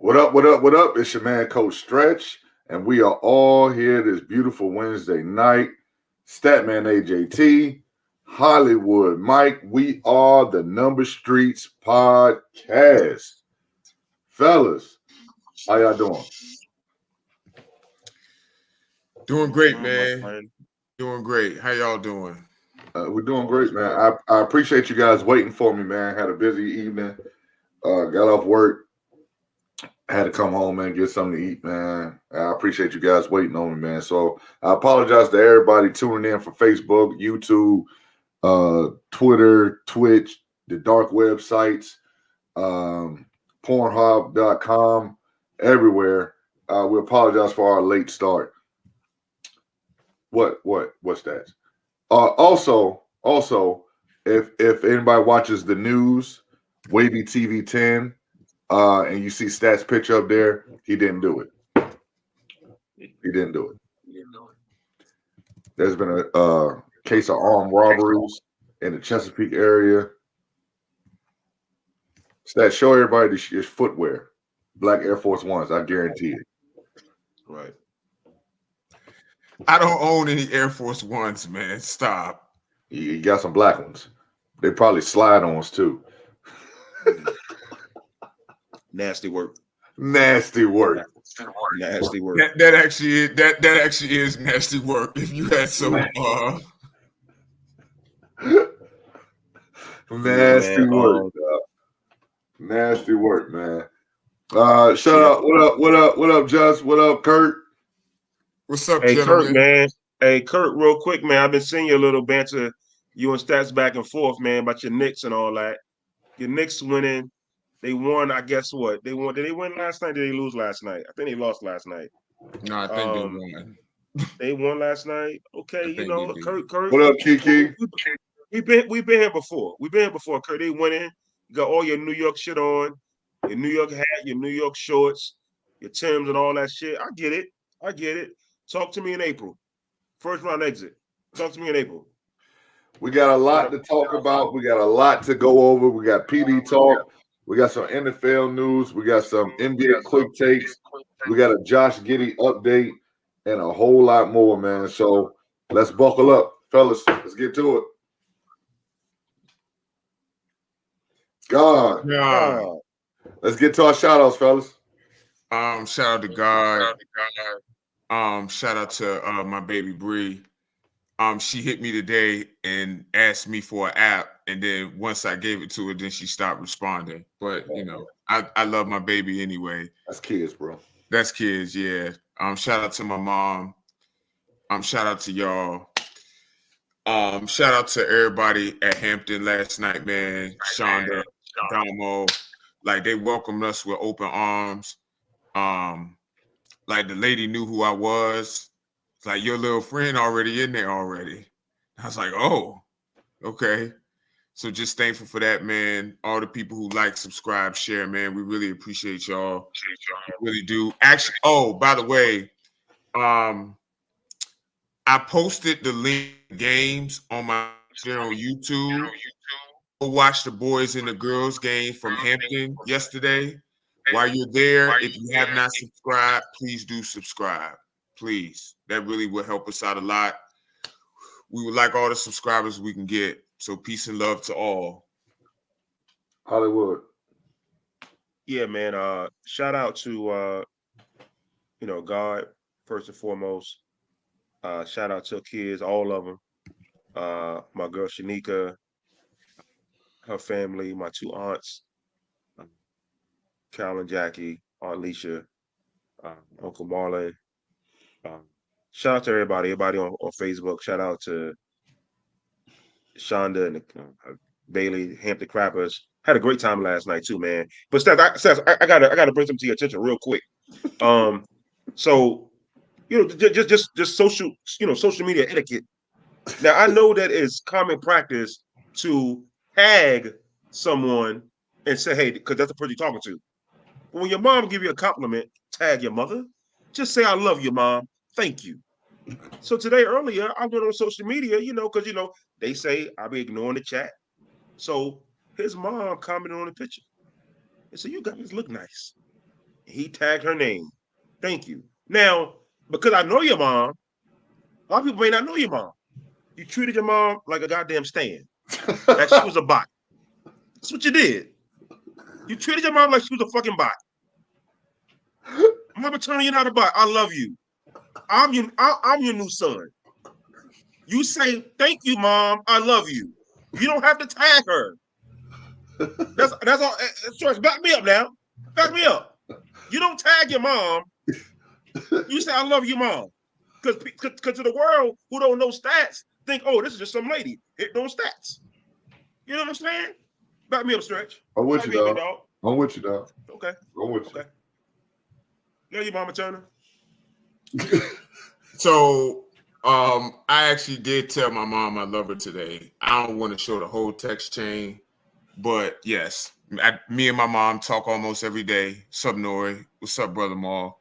What up? What up? What up? It's your man, Coach Stretch, and we are all here this beautiful Wednesday night. Statman AJT, Hollywood Mike. We are the Number Streets Podcast. Fellas, how y'all doing? Doing great, man. Doing great. How y'all doing? We're doing great, man. I appreciate you guys waiting for me, man. Had a busy evening. Got off work. Had to come home and get something to eat, man. I appreciate you guys waiting on me, man. So I apologize to everybody tuning in for Facebook, YouTube, Twitter, Twitch, the dark websites, Pornhub.com, everywhere. We apologize for our late start. What's that? Also, if anybody watches the news, Wavy TV 10, and you see Stats picture up there, he didn't do it. He didn't do it. There's been a case of armed robberies in the Chesapeake area. Stats, show everybody his footwear. Black Air Force Ones, I guarantee it. Right. I don't own any Air Force Ones, man. Stop. You got some black ones. They probably slide-ons too. Nasty work. Nasty work. Nasty work. That actually is nasty work. If you had some nasty work. Nasty work, man. Shut up. What up, Just? What up, Kurt? What's up, hey, gentlemen? Kurt, man. Hey, Kurt, real quick, man. I've been seeing your little banter, you and Stats back and forth, man, about your Knicks and all that. Your Knicks winning. They won, I guess what? They won. Did they win last night? Did they lose last night? I think they lost last night. No, I think they won. They won last night. Okay, you know, Kurt. What up, Kiki? We've been here before. We've been here before, Kurt. They winning. You got all your New York shit on, your New York hat, your New York shorts, your Timbs and all that shit. I get it. Talk to me in April. First round exit. Talk to me in April. We got a lot to talk about. We got a lot to go over. We got PD talk. We got some NFL news. We got some NBA quick takes. We got a Josh Giddey update and a whole lot more, man. So let's buckle up, fellas. Let's get to it. God. Let's get to our shout outs, fellas. Shout out to God. Shout out to my baby Bree. She hit me today and asked me for an app, and then once I gave it to her, then she stopped responding. But you know, I love my baby anyway. That's kids, bro. That's kids, yeah. Shout out to my mom. Shout out to y'all. Shout out to everybody at Hampton last night, man. Shonda, Damo, like they welcomed us with open arms. Like the lady knew who I was. It's like your little friend already in there already. I was like, oh, okay. So just thankful for that, man. All the people who like, subscribe, share, man. We really appreciate y'all. We really do. Actually, oh, by the way, I posted the link games on my channel on YouTube. Go watch the boys and the girls game from Hampton yesterday. While you're there, if you have not subscribed, please do subscribe. Please. That really will help us out a lot. We would like all the subscribers we can get. So peace and love to all. Hollywood. Yeah, man. Shout out to God first and foremost. Shout out to kids, all of them. My girl Shanika, her family, my two aunts, Carol and Jackie, Aunt Alicia, Uncle Marlon. Shout out to everybody on Facebook. Shout out to Shonda and Bailey, Hampton Crappers. Had a great time last night too, man. But Steph, I gotta bring something to your attention real quick. So just social media etiquette. Now I know that it's common practice to tag someone and say, hey, because that's the person you're talking to. But when your mom give you a compliment, tag your mother. Just say, I love you, mom. Thank you. So today earlier, I went on social media, because they say I'll be ignoring the chat. So his mom commented on the picture and said, you guys look nice. He tagged her name. Thank you. Now, because I know your mom, a lot of people may not know your mom. You treated your mom like a goddamn stand. Like she was a bot. That's what you did. You treated your mom like she was a fucking bot. Mama Turner, you're not a bot. I love you. I'm your new son. You say, thank you, mom. I love you. You don't have to tag her. That's all. George, back me up now. Back me up. You don't tag your mom. You say, I love you, mom. Because to the world who don't know stats, think, oh, this is just some lady. Hit those stats. You know what I'm saying? Back me up, Stretch. I'm with you, dog. I'm with you, dog. Okay. I'm with you. Okay. Love you, Mama Turner. So I actually did tell my mom I love her today. I don't want to show the whole text chain, but yes, me and my mom talk almost every day. What's up, Nori? What's up, brother Maul?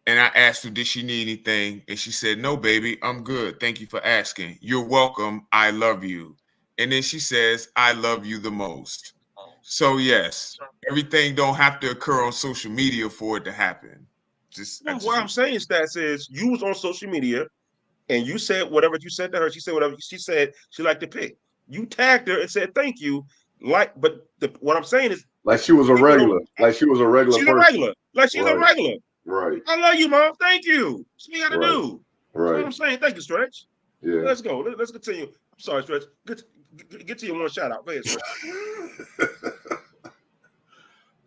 And I asked her, did she need anything? And she said, no, baby, I'm good. Thank you for asking. You're welcome. I love you. And then she says, I love you the most. So yes, everything don't have to occur on social media for it to happen. What I'm saying, Stats, is you was on social media and you said whatever you said to her. She said whatever she said she liked to pick. You tagged her and said thank you. What I'm saying is like she was a regular. Like she was a regular. She's person. A regular. Like she's a regular. Right. I love you, mom. Thank you. That's what you got to do. Right. That's what I'm saying. Thank you, Stretch. Yeah. Let's go. Let's continue. I'm sorry, Stretch. Get to your one shout out. Go ahead, Stretch.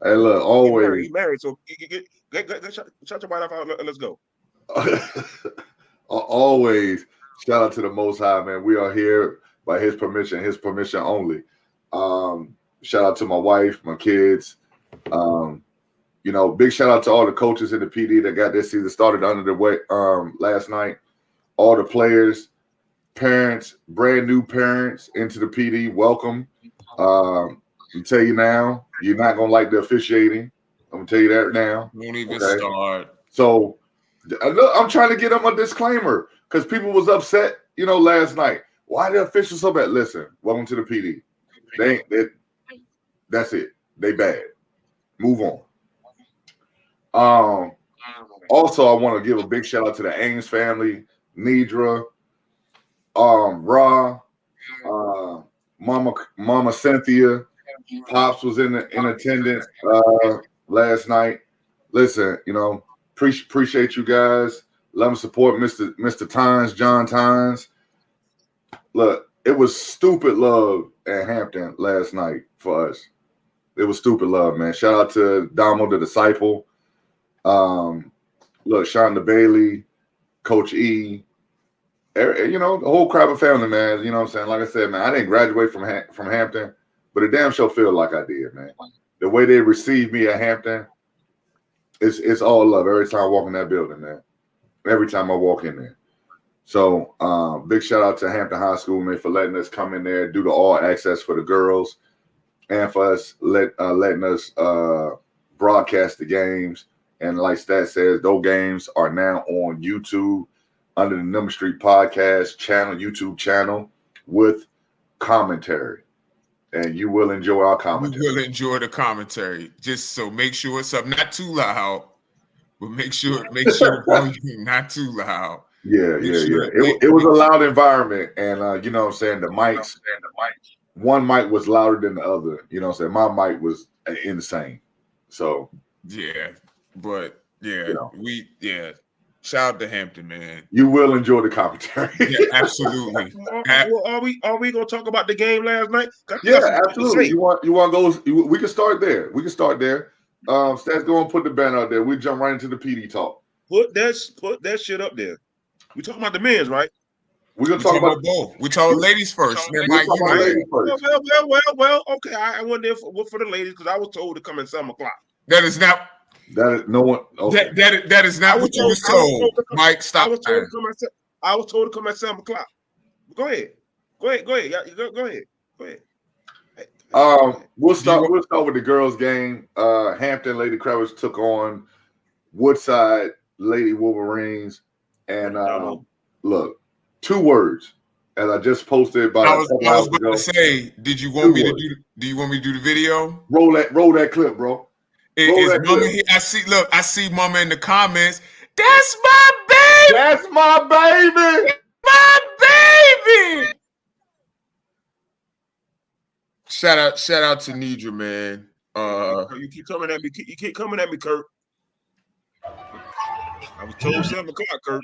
Hey, look, always. He's married, so shut your wife out. Let's go. Always shout out to the Most High, man. We are here by His permission only. Shout out to my wife, my kids. Big shout out to all the coaches in the PD that got their season started under the way last night. All the players, parents, brand new parents into the PD. Welcome. I tell you now, you're not gonna like the officiating. I'm gonna tell you that now. Won't even start. So I'm trying to get them a disclaimer because people was upset, last night. Why the officials so bad? Listen, welcome to the PD. That's it. They bad. Move on. Also, I want to give a big shout out to the Ames family, Nidra, Ra, Mama Cynthia. Pops was in attendance last night. Listen, appreciate you guys. Love and support Mr. Tynes, John Tynes. Look, it was stupid love at Hampton last night for us. It was stupid love, man. Shout out to Damo the Disciple. Look, Shonda Bailey, Coach E, the whole crowd of family, man. You know what I'm saying? Like I said, man, I didn't graduate from Hampton, but it damn sure feel like I did, man. The way they received me at Hampton, it's all love every time I walk in that building, man. Every time I walk in there. So big shout out to Hampton High School, man, for letting us come in there, do the all access for the girls, and for us letting us broadcast the games. And like Stat says, those games are now on YouTube under the Number Street Podcast channel, YouTube channel, with commentary. And you will enjoy our commentary. You will enjoy the commentary. Just so make sure it's up, not too loud, but make sure the volume not too loud. Yeah. It was a loud environment, and you know what I'm saying, the mics, one mic was louder than the other. You know what I'm saying? My mic was insane. So yeah, but yeah, shout out to Hampton, man. You will enjoy the commentary. Yeah, absolutely. Are we gonna talk about the game last night? Yeah, absolutely. You want to go? We can start there. Stats, go and put the banner out there. We jump right into the PD talk. Put that shit up there. We talking about the men's, right? We're gonna talk about both. We talk ladies first. Well. Okay, I went there for the ladies because I was told to come at 7:00. That is not. That is no one. Okay. That is not what you was told. Mike, stop. I was told to come at 7:00. Go ahead. Go ahead. We'll start with the girls' game. Hampton Lady Kravitz took on Woodside Lady Wolverines, and look, 2 words. And I just posted about. I was about to say, do you want me to do the video? Roll that clip, bro. Roll Is that Mama clip. here? I see Mama in the comments. That's my baby. That's my baby. My baby. Shout out to Nidra, man. You keep coming at me. You keep coming at me, Kurt. I was told 7 o'clock, Kurt.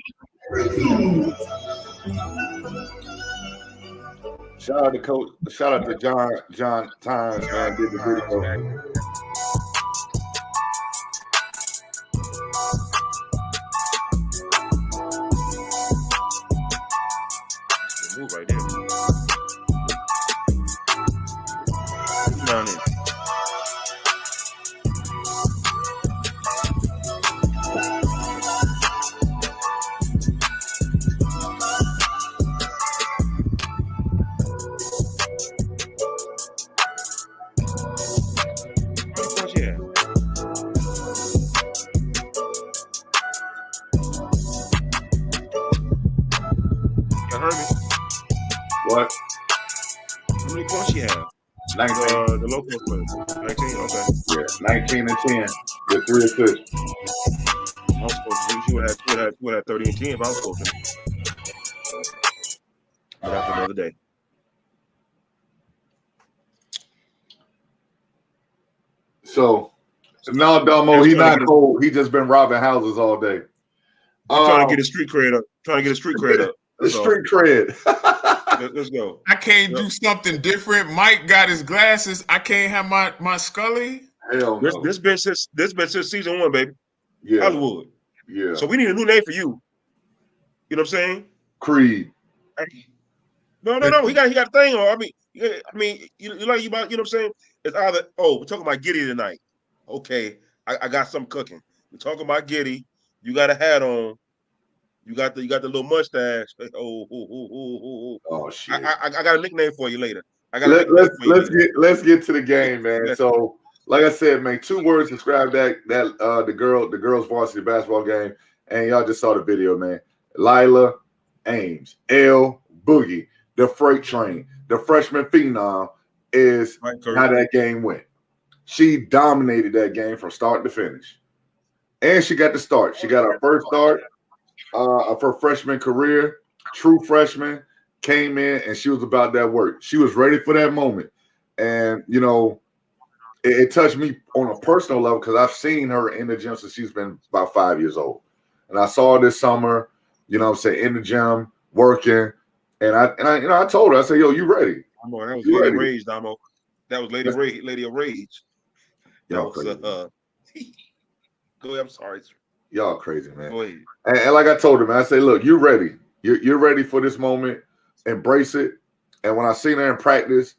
Shout out to Coach. Shout out to John Tynes, man. Did the video. Move right there. Down there. What? How many points she have? 19. The local player. 19. Okay. Yeah, 19 and 10 with 3 assists. I was supposed to. She would have 30 and 10 if I was supposed to. But that's another day. So, no, Domo, he not cold. He just been robbing houses all day. I'm trying to get his street cred up. The street cred. Let's go. I can't do something different. Mike got his glasses. I can't have my Scully. Hell no. This been since season 1, baby. Yeah. Hollywood. Yeah. So we need a new name for you. You know what I'm saying? Creed. No. He got a thing on. I mean, you know what I'm saying? It's either we're talking about Giddy tonight. Okay, I got something cooking. We're talking about Giddy. You got a hat on. You got the little mustache. Oh shit! I got a nickname for you later. Let's get to the game, man. So, like I said, man, 2 words describe that the girls varsity basketball game, and y'all just saw the video, man. Lila Ames, L Boogie, the freight train, the freshman phenom is how that game went. She dominated that game from start to finish, and she got the start. She got her first start of her freshman career. True freshman, came in and she was about that work. She was ready for that moment, and you know, it touched me on a personal level because I've seen her in the gym since she's been about 5 years old, and I saw her this summer. You know what I'm saying, in the gym working, and I told her, I said, "Yo, you ready?" That was Lady of Rage, Damo. That was Lady of Rage. Y'all crazy. Go ahead. I'm sorry. Y'all crazy, man. Go ahead. And like I told her, man, I say, look, you're ready. You're ready for this moment. Embrace it. And when I seen her in practice,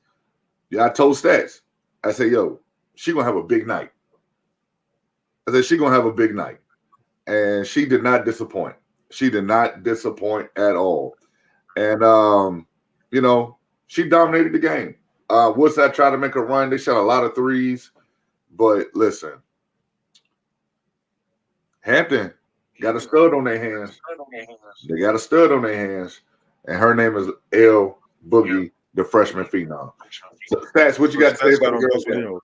I told Stats, I said, yo, she gonna have a big night. I said, she gonna have a big night. And she did not disappoint. She did not disappoint at all. And you know, she dominated the game. Woodside tried to make a run. They shot a lot of threes. But listen, Hampton got a stud on their hands. They got a stud on their hands. And her name is L Boogie, the freshman phenom. So, Stats, what you got to say about the girls' game?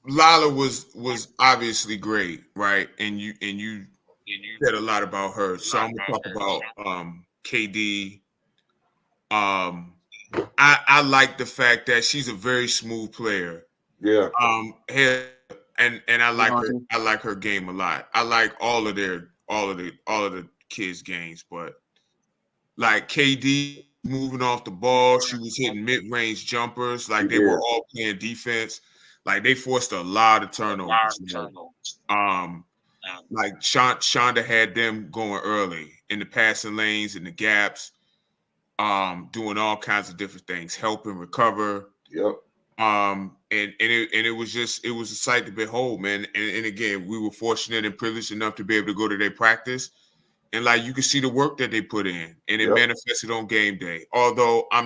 Lila was obviously great, right? And you said a lot about her. So I'm gonna talk about KD. I like the fact that she's a very smooth player. Yeah. And I like her. I like her game a lot. I like all of the kids' games, but like KD moving off the ball, she was hitting mid-range jumpers. Like they were all playing defense. Like they forced a lot of turnovers. Like Shonda had them going early in the passing lanes and the gaps, doing all kinds of different things, helping recover. Yep. And it was a sight to behold, man. And again, we were fortunate and privileged enough to be able to go to their practice, and like you could see the work that they put in, and it manifested on game day. Although I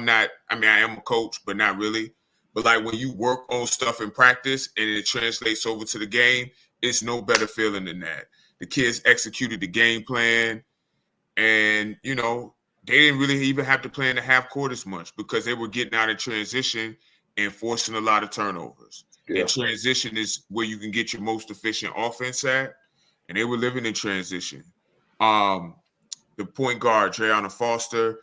am a coach, but not really. But like when you work on stuff in practice and it translates over to the game, it's no better feeling than that. The kids executed the game plan, and you know they didn't really even have to play in the half court as much because they were getting out in transition and forcing a lot of turnovers. Yeah. And transition is where you can get your most efficient offense at. And they were living in transition. The point guard, Dre'Anna Foster,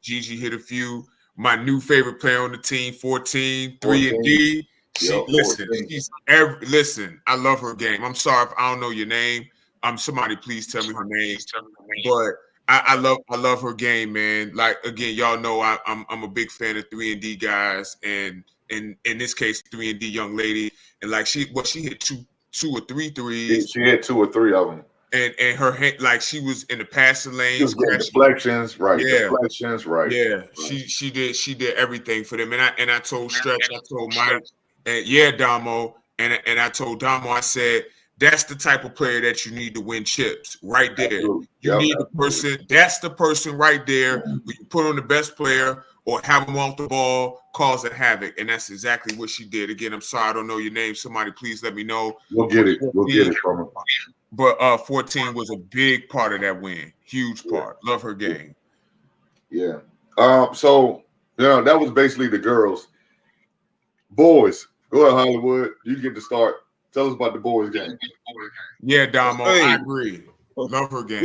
Gigi hit a few. My new favorite player on the team, 14, 3-and-D. Listen, I love her game. I'm sorry if I don't know your name. Somebody please tell me her name. But I love her game, man. Like, again, y'all know I'm a big fan of 3-and-D guys, and in this case, 3-and-D young lady. And like she hit two or three threes. She hit 2 or 3 of them. And her hand, like she was in the passing lanes. She was getting deflections, right? Yeah. Deflections, right? Yeah, right. She did everything for them. And I told Stretch, I told Mike, and Damo, and I told Damo, I said, that's the type of player that you need to win chips right there. Absolutely. You need the person. That's the person right there who you put on the best player or have them off the ball, causing havoc. And that's exactly what she did. Again, I'm sorry I don't know your name. Somebody please let me know. We'll get it. We'll get it from her. But 14 was a big part of that win. Huge part. Love her game. Yeah. So, that was basically the girls. Boys, go ahead, Hollywood. You get to start. Tell us about the boys game. Yeah, Damo, I agree. Love her game.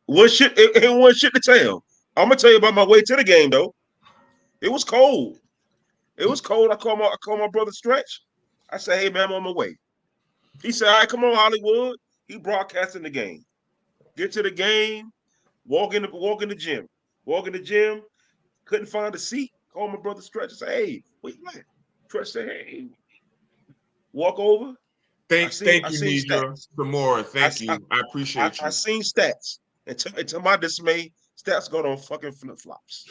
One shit to tell. I'm gonna tell you about my way to the game though. It was cold. I called my brother Stretch. I said, "Hey man, I'm on my way." He said, "All right, come on, Hollywood." He broadcasting the game. Get to the game. Walk in the gym. Couldn't find a seat. Called my brother Stretch. I said, "Hey, where you at?" Stretch said, "Hey." Walk over. Thank you, Nidra. Samora. Thank you. I appreciate you. I seen stats. And to my dismay, stats got on fucking flip-flops.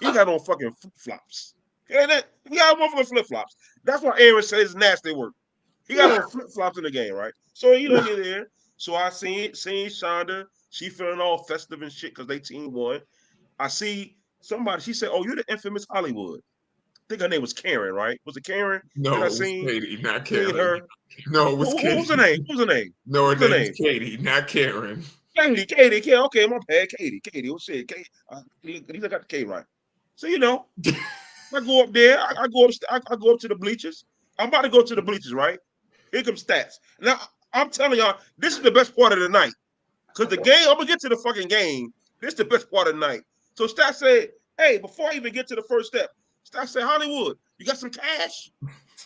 He got on fucking flip-flops. He got on fucking flip-flops. That's why Aaron says nasty work. He got on flip-flops in the game, right? So you look at there. So I seen Shonda. She feeling all festive and shit because they team won. I see somebody. She said, "Oh, you're the infamous Hollywood." I think her name was Karen, right? Was it Karen? No, it was Katie, not Karen. Her? No, it was Katie. What was her name? No, her name was Katie, not Karen. Katie. Okay, my bad. Katie. Oh shit. Katie. At least I got the K right. So I go up there. I go up to the bleachers. I'm about to go to the bleachers, right? Here comes stats. Now I'm telling y'all, this is the best part of the night. Cause the game, I'm gonna get to the fucking game. This is the best part of the night. So Stats said, "Hey, before I even get to the first step, Stats said, Hollywood, you got some cash?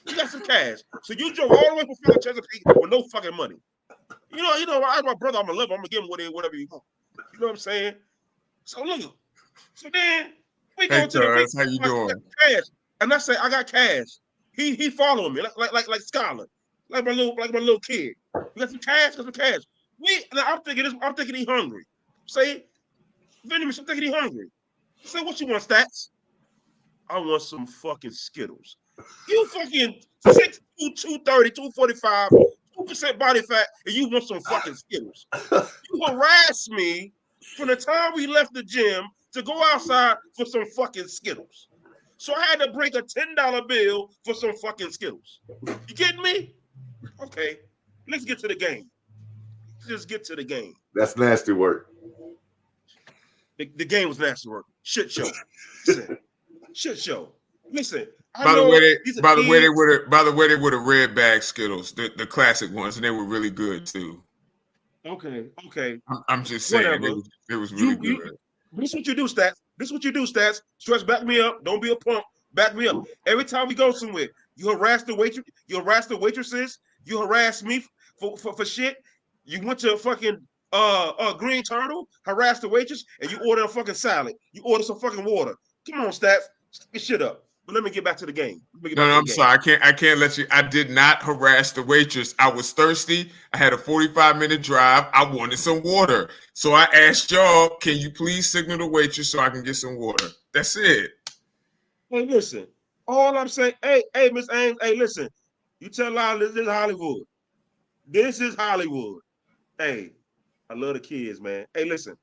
You got some cash. So you drove all the way from fucking Chesapeake with no fucking money. You know, I my brother, I'm gonna love him. I'm gonna give him whatever you want. You know what I'm saying? So look. So then we go to the how you doing? Cash. And I say, I got cash. He following me like Skylar. Like my little kid. You got some cash, I'm thinking he hungry. Say, Venomous, I'm thinking he hungry. Say, what you want, Stats? I want some fucking Skittles. You fucking 6'2", 230, 245, 2% body fat, and you want some fucking Skittles. You harass me from the time we left the gym to go outside for some fucking Skittles. So I had to break a $10 bill for some fucking Skittles. You getting me? Okay, let's get to the game. Let's get to the game. That's nasty work. The game was nasty work. Shit show. Listen. Shit show. Listen. By the way, they were the red bag Skittles, the classic ones, and they were really good too. Okay. I'm just saying it was really good. This is what you do, Stats. Stretch, back me up. Don't be a punk. Back me up. Every time we go somewhere, you harass the waitresses. You harass me for shit. You went to a fucking Green Turtle, harass the waitress, and you order a fucking salad. You order some fucking water. Come on, Stats. Get shit up. But let me get back to the game. I'm sorry. I can't let you. I did not harass the waitress. I was thirsty. I had a 45-minute drive. I wanted some water. So I asked y'all, can you please signal the waitress so I can get some water? That's it. Hey, listen. All I'm saying, hey, Miss Ames, hey, listen. You tell Lyle this is Hollywood. This is Hollywood. Hey, I love the kids, man. Hey, listen.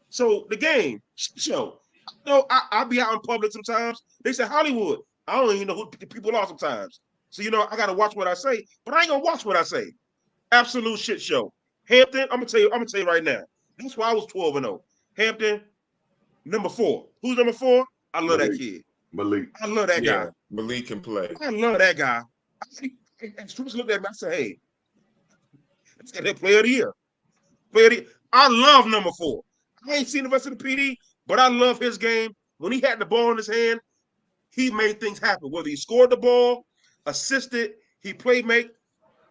So the game show. No, I'll be out in public sometimes. They say Hollywood. I don't even know who the people are sometimes. So I gotta watch what I say, but I ain't gonna watch what I say. Absolute shit show. Hampton, I'm gonna tell you right now. That's why I was 12-0. Hampton, number 4. Who's number 4? I love that kid. Malik. I love that guy. Malik can play. I love that guy. And Strooks looked at me. I said, "Hey, let's get that player of the year." Player of the year. I love number 4. I ain't seen the rest of the PD, but I love his game. When he had the ball in his hand, he made things happen. Whether he scored the ball, assisted, he played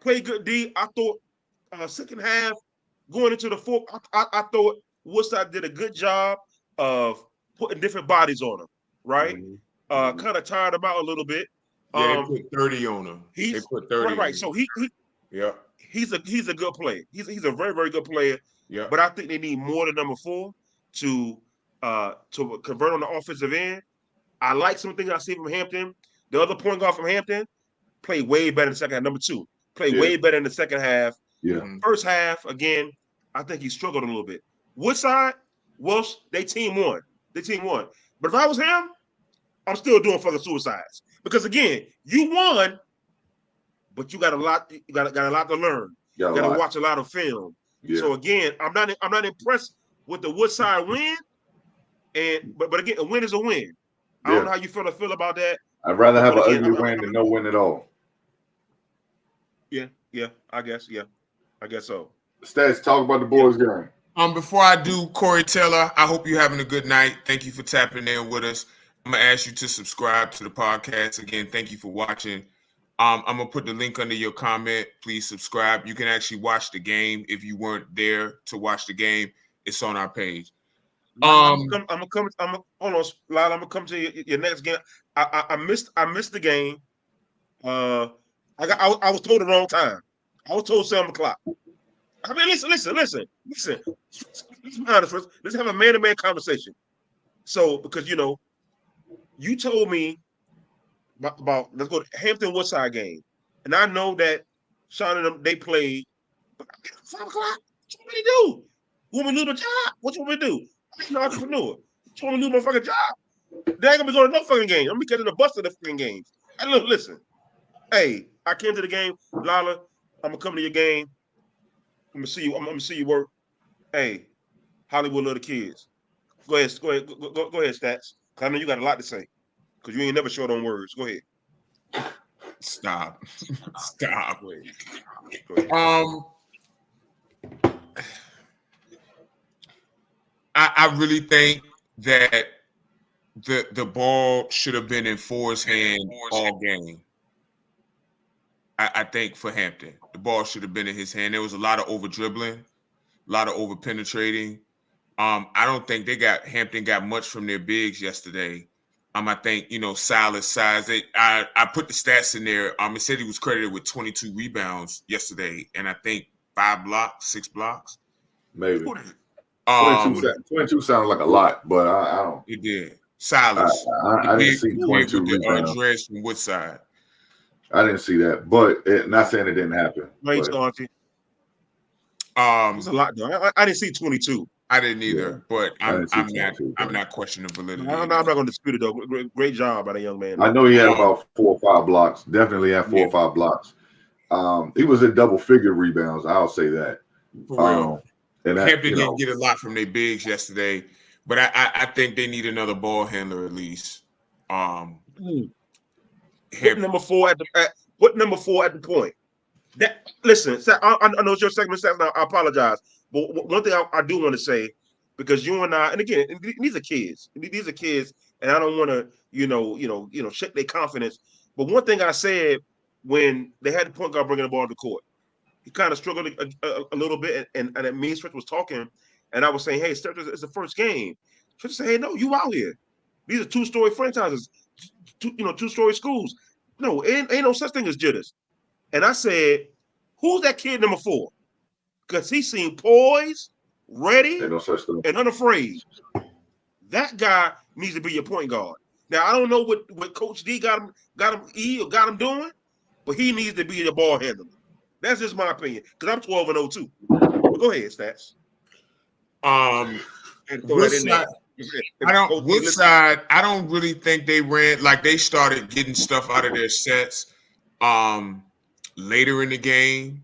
good D. I thought second half going into the fourth, I thought Woodside did a good job of putting different bodies on him. Right, kind of tired him out a little bit. Yeah, they put 30 on him. They put 30. Right. So he's a good player. He's a very, very good player. Yeah. But I think they need more than number 4 to convert on the offensive end. I like some things I see from Hampton. The other point guard from Hampton played way better in the second half. Number 2 played way better in the second half. Yeah. First half, again, I think he struggled a little bit. Woodside, Welsh, they team won. But if I was him, I'm still doing further suicides. Because again, you won, but you got a lot. You got a lot to learn. You got to watch a lot of film. Yeah. So again, I'm not impressed with the Woodside win. But again, a win is a win. I don't know how you feel about that. I'd rather have an ugly win than no win at all. Yeah, I guess so. Stats, talk about the boys' game. Before I do, Corey Taylor, I hope you're having a good night. Thank you for tapping in with us. I'm gonna ask you to subscribe to the podcast. Again, thank you for watching. I'm gonna put the link under your comment. Please subscribe. You can actually watch the game if you weren't there to watch the game. It's on our page. I'm gonna come to your next game. I missed the game. I was told the wrong time. I was told 7:00. I mean, listen. Let's be honest first. Let's have a man-to-man conversation. So, because you told me about let's go to Hampton Woodside game, and I know that Sean and them they played 5:00. What you want me to do? You want me to lose my job? What you want me to do? I'm an entrepreneur. You want me to lose my fucking job? They ain't gonna be going to no fucking game. I'm gonna be getting the bus to the fucking games. And look, listen. Hey, I came to the game, Lala. I'm gonna come to your game. I'm gonna see you. I'm gonna see you work. Hey, Hollywood love the kids. Go ahead, Stats. Cause I know you got a lot to say. Cause you ain't never short on words. Go ahead. Stop. Go ahead. I really think that the ball should have been in Ford's hand all game. I think for Hampton, the ball should have been in his hand. There was a lot of over dribbling, a lot of over penetrating. I don't think Hampton got much from their bigs yesterday. I think Silas size. I put the stats in there. It said he was credited with 22 rebounds yesterday, and I think 6 blocks, maybe. 22 sounds like a lot, but I don't. It did. Silas. I didn't see 22 rebounds. Andres from Woodside. I didn't see that, but not saying it didn't happen. Right, Auntie. There's a lot though. I didn't see 22. I didn't either, but I'm not questioning validity. I'm not going to dispute it though. Great job by the young man. I know he had about 4 or 5 blocks. Definitely had 4 or 5 blocks. He was in double-figure rebounds. I'll say that. For real. And Hampton didn't get a lot from their bigs yesterday, but I think they need another ball handler at least. Put number 4 at the point. Listen, I know it's your segment. I apologize, but one thing I do want to say, because you and I, and again, these are kids. And I don't want to, shake their confidence. But one thing I said when they had the point guard bringing the ball to the court, he kind of struggled a little bit, and me and Stretch was talking, and I was saying, hey, Stretch, it's the first game. Stretch said, hey, no, you out here. These are 2-story franchises, 2-story schools. No, ain't no such thing as jitters. And I said, who's that kid number 4? Because he seemed poised, ready, and unafraid. That guy needs to be your point guard. Now, I don't know what Coach D got him doing, but he needs to be your ball handler. That's just my opinion. Because I'm 12-0 too. But go ahead, Stats. Woodside, I don't really think they ran like they started getting stuff out of their sets later in the game.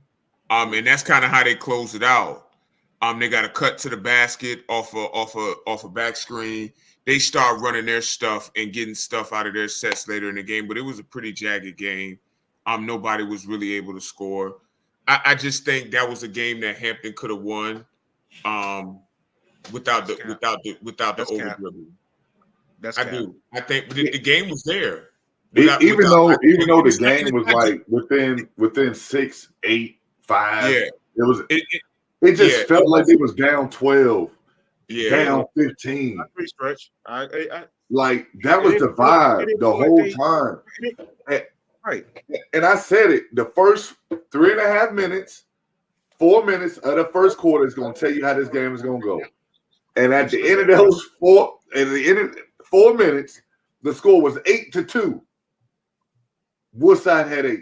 And that's kind of how they closed it out. They got a cut to the basket off a back screen. they start running their stuff and getting stuff out of their sets later in the game. But it was a pretty jagged game. Nobody was really able to score. I just think that was a game that Hampton could have won without the over dribbling. That's I cap. do. I think the game was there. Even though the game was like within 6, 8, 5, Yeah. it just felt like it was down 12, down 15. Pretty stretch. Like that was the vibe the whole time. Right. And I said it, the first 3.5 minutes, 4 minutes of the first quarter is going to tell you how this game is going to go. And at the end of those 4 minutes, the score was 8-2. Woodside had 8.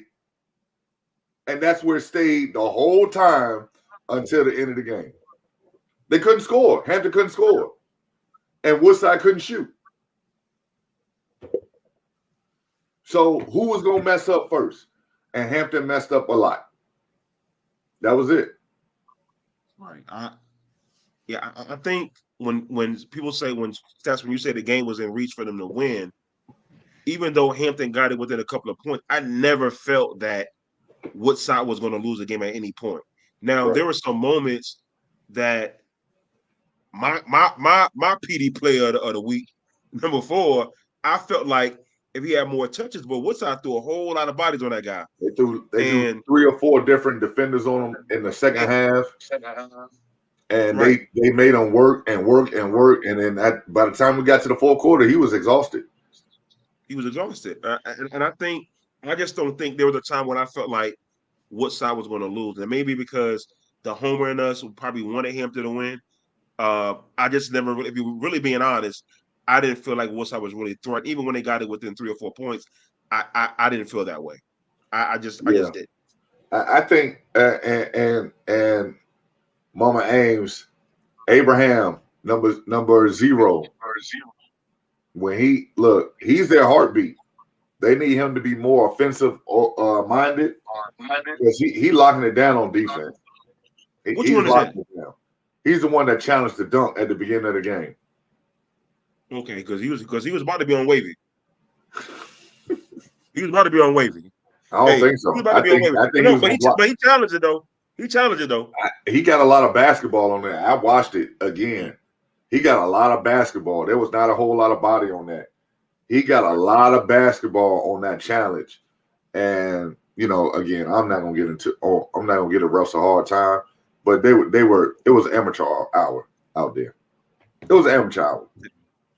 And that's where it stayed the whole time until the end of the game. They couldn't score. Hampton couldn't score. And Woodside couldn't shoot. So who was going to mess up first? And Hampton messed up a lot. That was it. Right. I think when people say when you say the game was in reach for them to win, even though Hampton got it within a couple of points, I never felt that Woodside was going to lose the game at any point. Now there were some moments that my PD player of the week, number 4, I felt like if he had more touches, but Woodside threw a whole lot of bodies on that guy. They threw 3 or 4 different defenders on him in the second half. And they made him work. And then by the time we got to the fourth quarter, he was exhausted. And I just don't think there was a time when I felt like Woodside was going to lose. And maybe because the homer in us probably wanted Hampton to win. I just never really, if you're really being honest, I didn't feel like Woodside was really threatened. Even when they got it within 3 or 4 points, I didn't feel that way. I just did. I think and Mama Ames, Abraham, number 0. When he's their heartbeat. They need him to be more offensive minded because he locking it down on defense. Which one is that? He's the one that challenged the dunk at the beginning of the game. Okay, because he was about to be on wavy. He was about to be on wavy. I don't think so. I think but he challenged it though. He got a lot of basketball on there. I watched it again. He got a lot of basketball. There was not a whole lot of body on that. He got a lot of basketball on that challenge. And again, I'm not gonna give Russ a hard time, but it was an amateur hour out there. It was an amateur hour.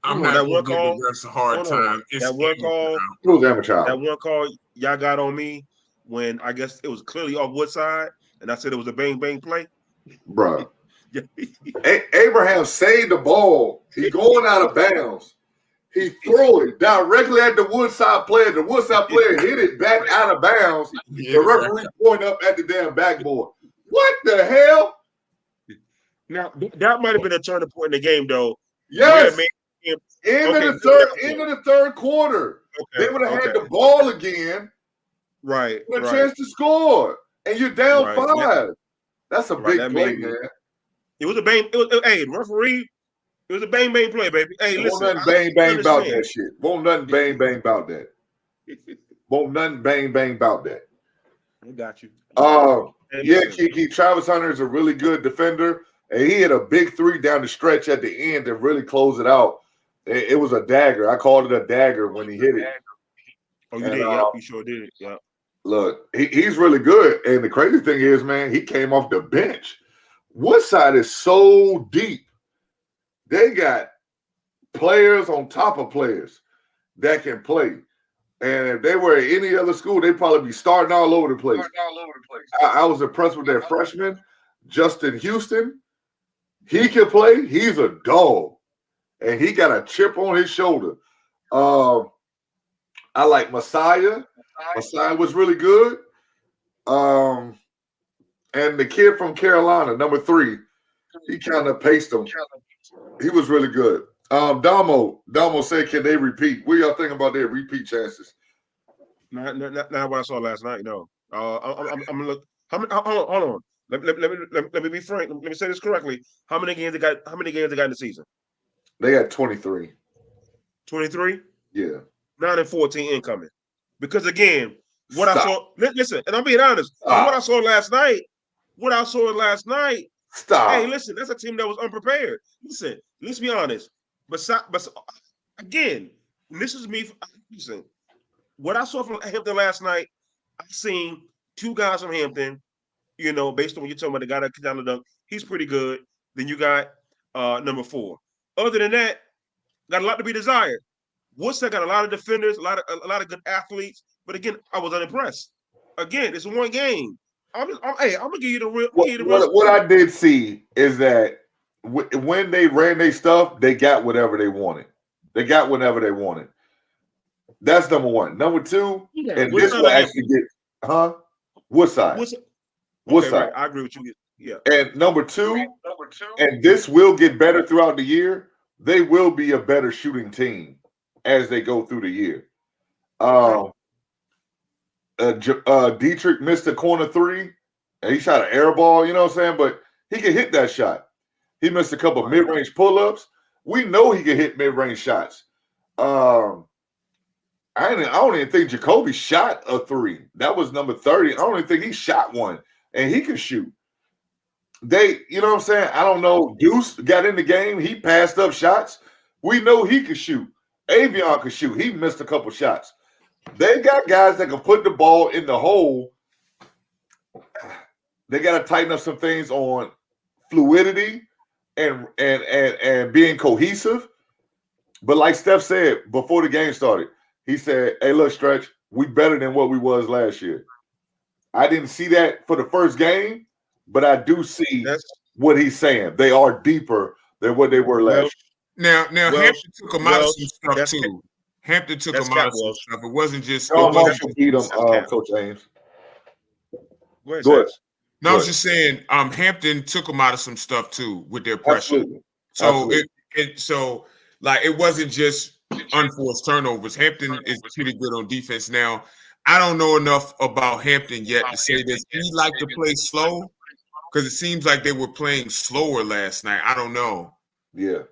I'm not going to give the refs a hard time. That one call. It was amateur hour. That one call y'all got on me when I guess it was clearly off Woodside, and I said it was a bang bang play. Bruh. Abraham saved the ball. He going out of bounds. He threw it directly at the Woodside player. The Woodside player hit it back out of bounds. The referee pointed up at the damn backboard. What the hell? Now that might have been a turning point in the game, though. Yes. End of the third quarter. Okay. They would have had the ball again. Right. With a chance to score. And you're down 5. Yeah. That's a big play, man. It was a bang. Referee. It was a bang bang play, baby. Hey, listen. Won't nothing bang bang about that shit. Won't nothing bang bang about that. Won't nothing bang bang about that. I got you. Kiki. Travis Hunter is a really good defender. And he hit a big 3 down the stretch at the end to really close it out. It was a dagger. I called it a dagger when he hit it. Oh, you did? Yep, you sure did. Yeah. Look, he's really good. And the crazy thing is, man, he came off the bench. Woodside is so deep. They got players on top of players that can play. And if they were at any other school, they'd probably be starting all over the place. I was impressed with their freshman, Justin Houston. He can play. He's a dog. And he got a chip on his shoulder. I like Messiah. Messiah was really good. And the kid from Carolina, number 3, he kind of paced him. He was really good. Damo said, can they repeat? What y'all think about their repeat chances? Not what I saw last night. No. I'm gonna look. Hold on. Let me be frank. Let me say this correctly. How many games they got in the season? They got 23. 23, Yeah. 9 and 14 incoming. Because again, what I Stop. saw, listen, and I'm being honest, what I saw last night, Stop. hey, listen, that's a team that was unprepared. Listen, let's be honest. But again, this is me. Listen, what I saw from Hampton last night, I've seen two guys from Hampton, based on what you're talking about, the guy that down the dunk, he's pretty good. Then you got number 4. Other than that, got a lot to be desired. Worcester got a lot of defenders, a lot of good athletes, but again, I was unimpressed. Again, it's one game. I'm gonna give you the real. What I did see is that when they ran their stuff, they got whatever they wanted. That's number one. Number two, and this will actually get, Woodside. Okay, right. I agree with you. Yeah. And number two, and this will get better throughout the year. They will be a better shooting team as they go through the year. Dietrich missed a corner 3, and he shot an air ball, you know what I'm saying? But he can hit that shot. He missed a couple of mid-range pull-ups. We know he can hit mid-range shots. I don't even think Jacoby shot a 3. That was number 30. I don't even think he shot one, and he can shoot. You know what I'm saying? I don't know. Deuce got in the game. He passed up shots. We know he could shoot. Avion could shoot. He missed a couple shots. They got guys that can put the ball in the hole. They got to tighten up some things on fluidity and being cohesive. But like Steph said before the game started, he said, "Hey, look, Stretch, we better than what we was last year." I didn't see that for the first game, but I do see what he's saying. They are deeper than what they were last year. Now Hampton took them out of some stuff too. Hampton took them out of some stuff. It wasn't just. Beat them, Coach Ames. Go ahead. No, I was just saying, Hampton took them out of some stuff too with their pressure. Absolutely. So it wasn't just unforced turnovers. Hampton is pretty good on defense. Now, I don't know enough about Hampton yet to say this. He like to play slow because it seems like they were playing slower last night. I don't know. Yeah.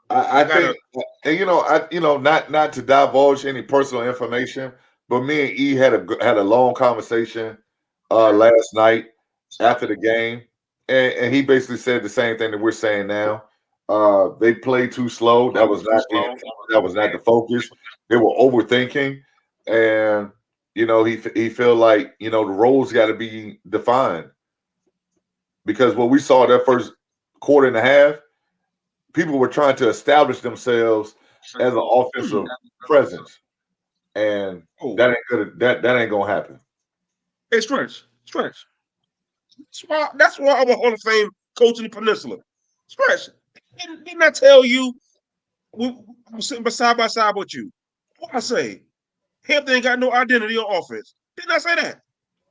I think, and not to divulge any personal information, but me and E had a long conversation last night after the game, and he basically said the same thing that we're saying now. They played too slow. That was not the focus. They were overthinking, and he felt like the roles got to be defined, because what we saw that first quarter and a half, people were trying to establish themselves as an offensive presence, and that ain't good. That ain't gonna happen. Hey, Stretch. That's why I'm a Hall of Fame coach in the Peninsula. Stretch, didn't I tell you we were sitting side by side with you? What I say? Hampton ain't got no identity on offense. Didn't I say that?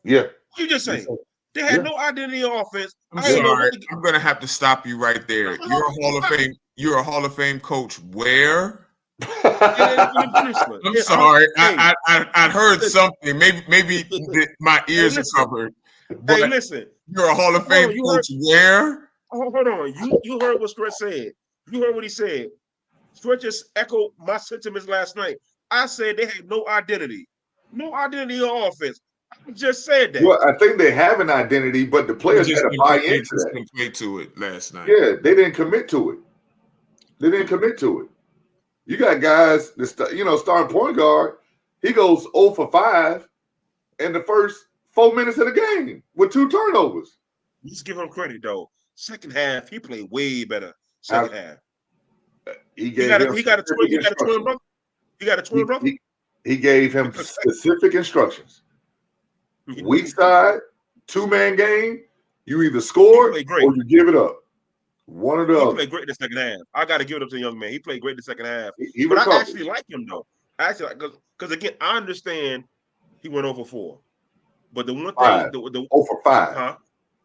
Yeah. You just say they had no identity on offense. I'm sorry. I'm gonna have to stop you right there. You're a Hall of Fame coach. Where? I'm sorry. I heard something. Maybe my ears are covered. But hey, listen. You're a Hall of Fame coach. Where? Hold on. You heard what Stretch said. You heard what he said. Stretch just echoed my sentiments last night. I said they had no identity. No identity on offense. I just said that. Well, I think they have an identity, but the players had to buy into that. They didn't commit to it last night. Yeah, they didn't commit to it. You got guys, starting point guard, he goes 0 for 5 in the first 4 minutes of the game with 2 turnovers. Let's give him credit, though. Second half, he played way better. Second half. He got a twin brother. He got a twin brother. He gave him specific instructions. Weak side, 2-man game, you either score or you give it up. One or the other. He played great in the second half. I got to give it up to the young man. He played great in the second half. But I actually like him, though. Because again, I understand he went over 4. But the one thing, over 5. Huh?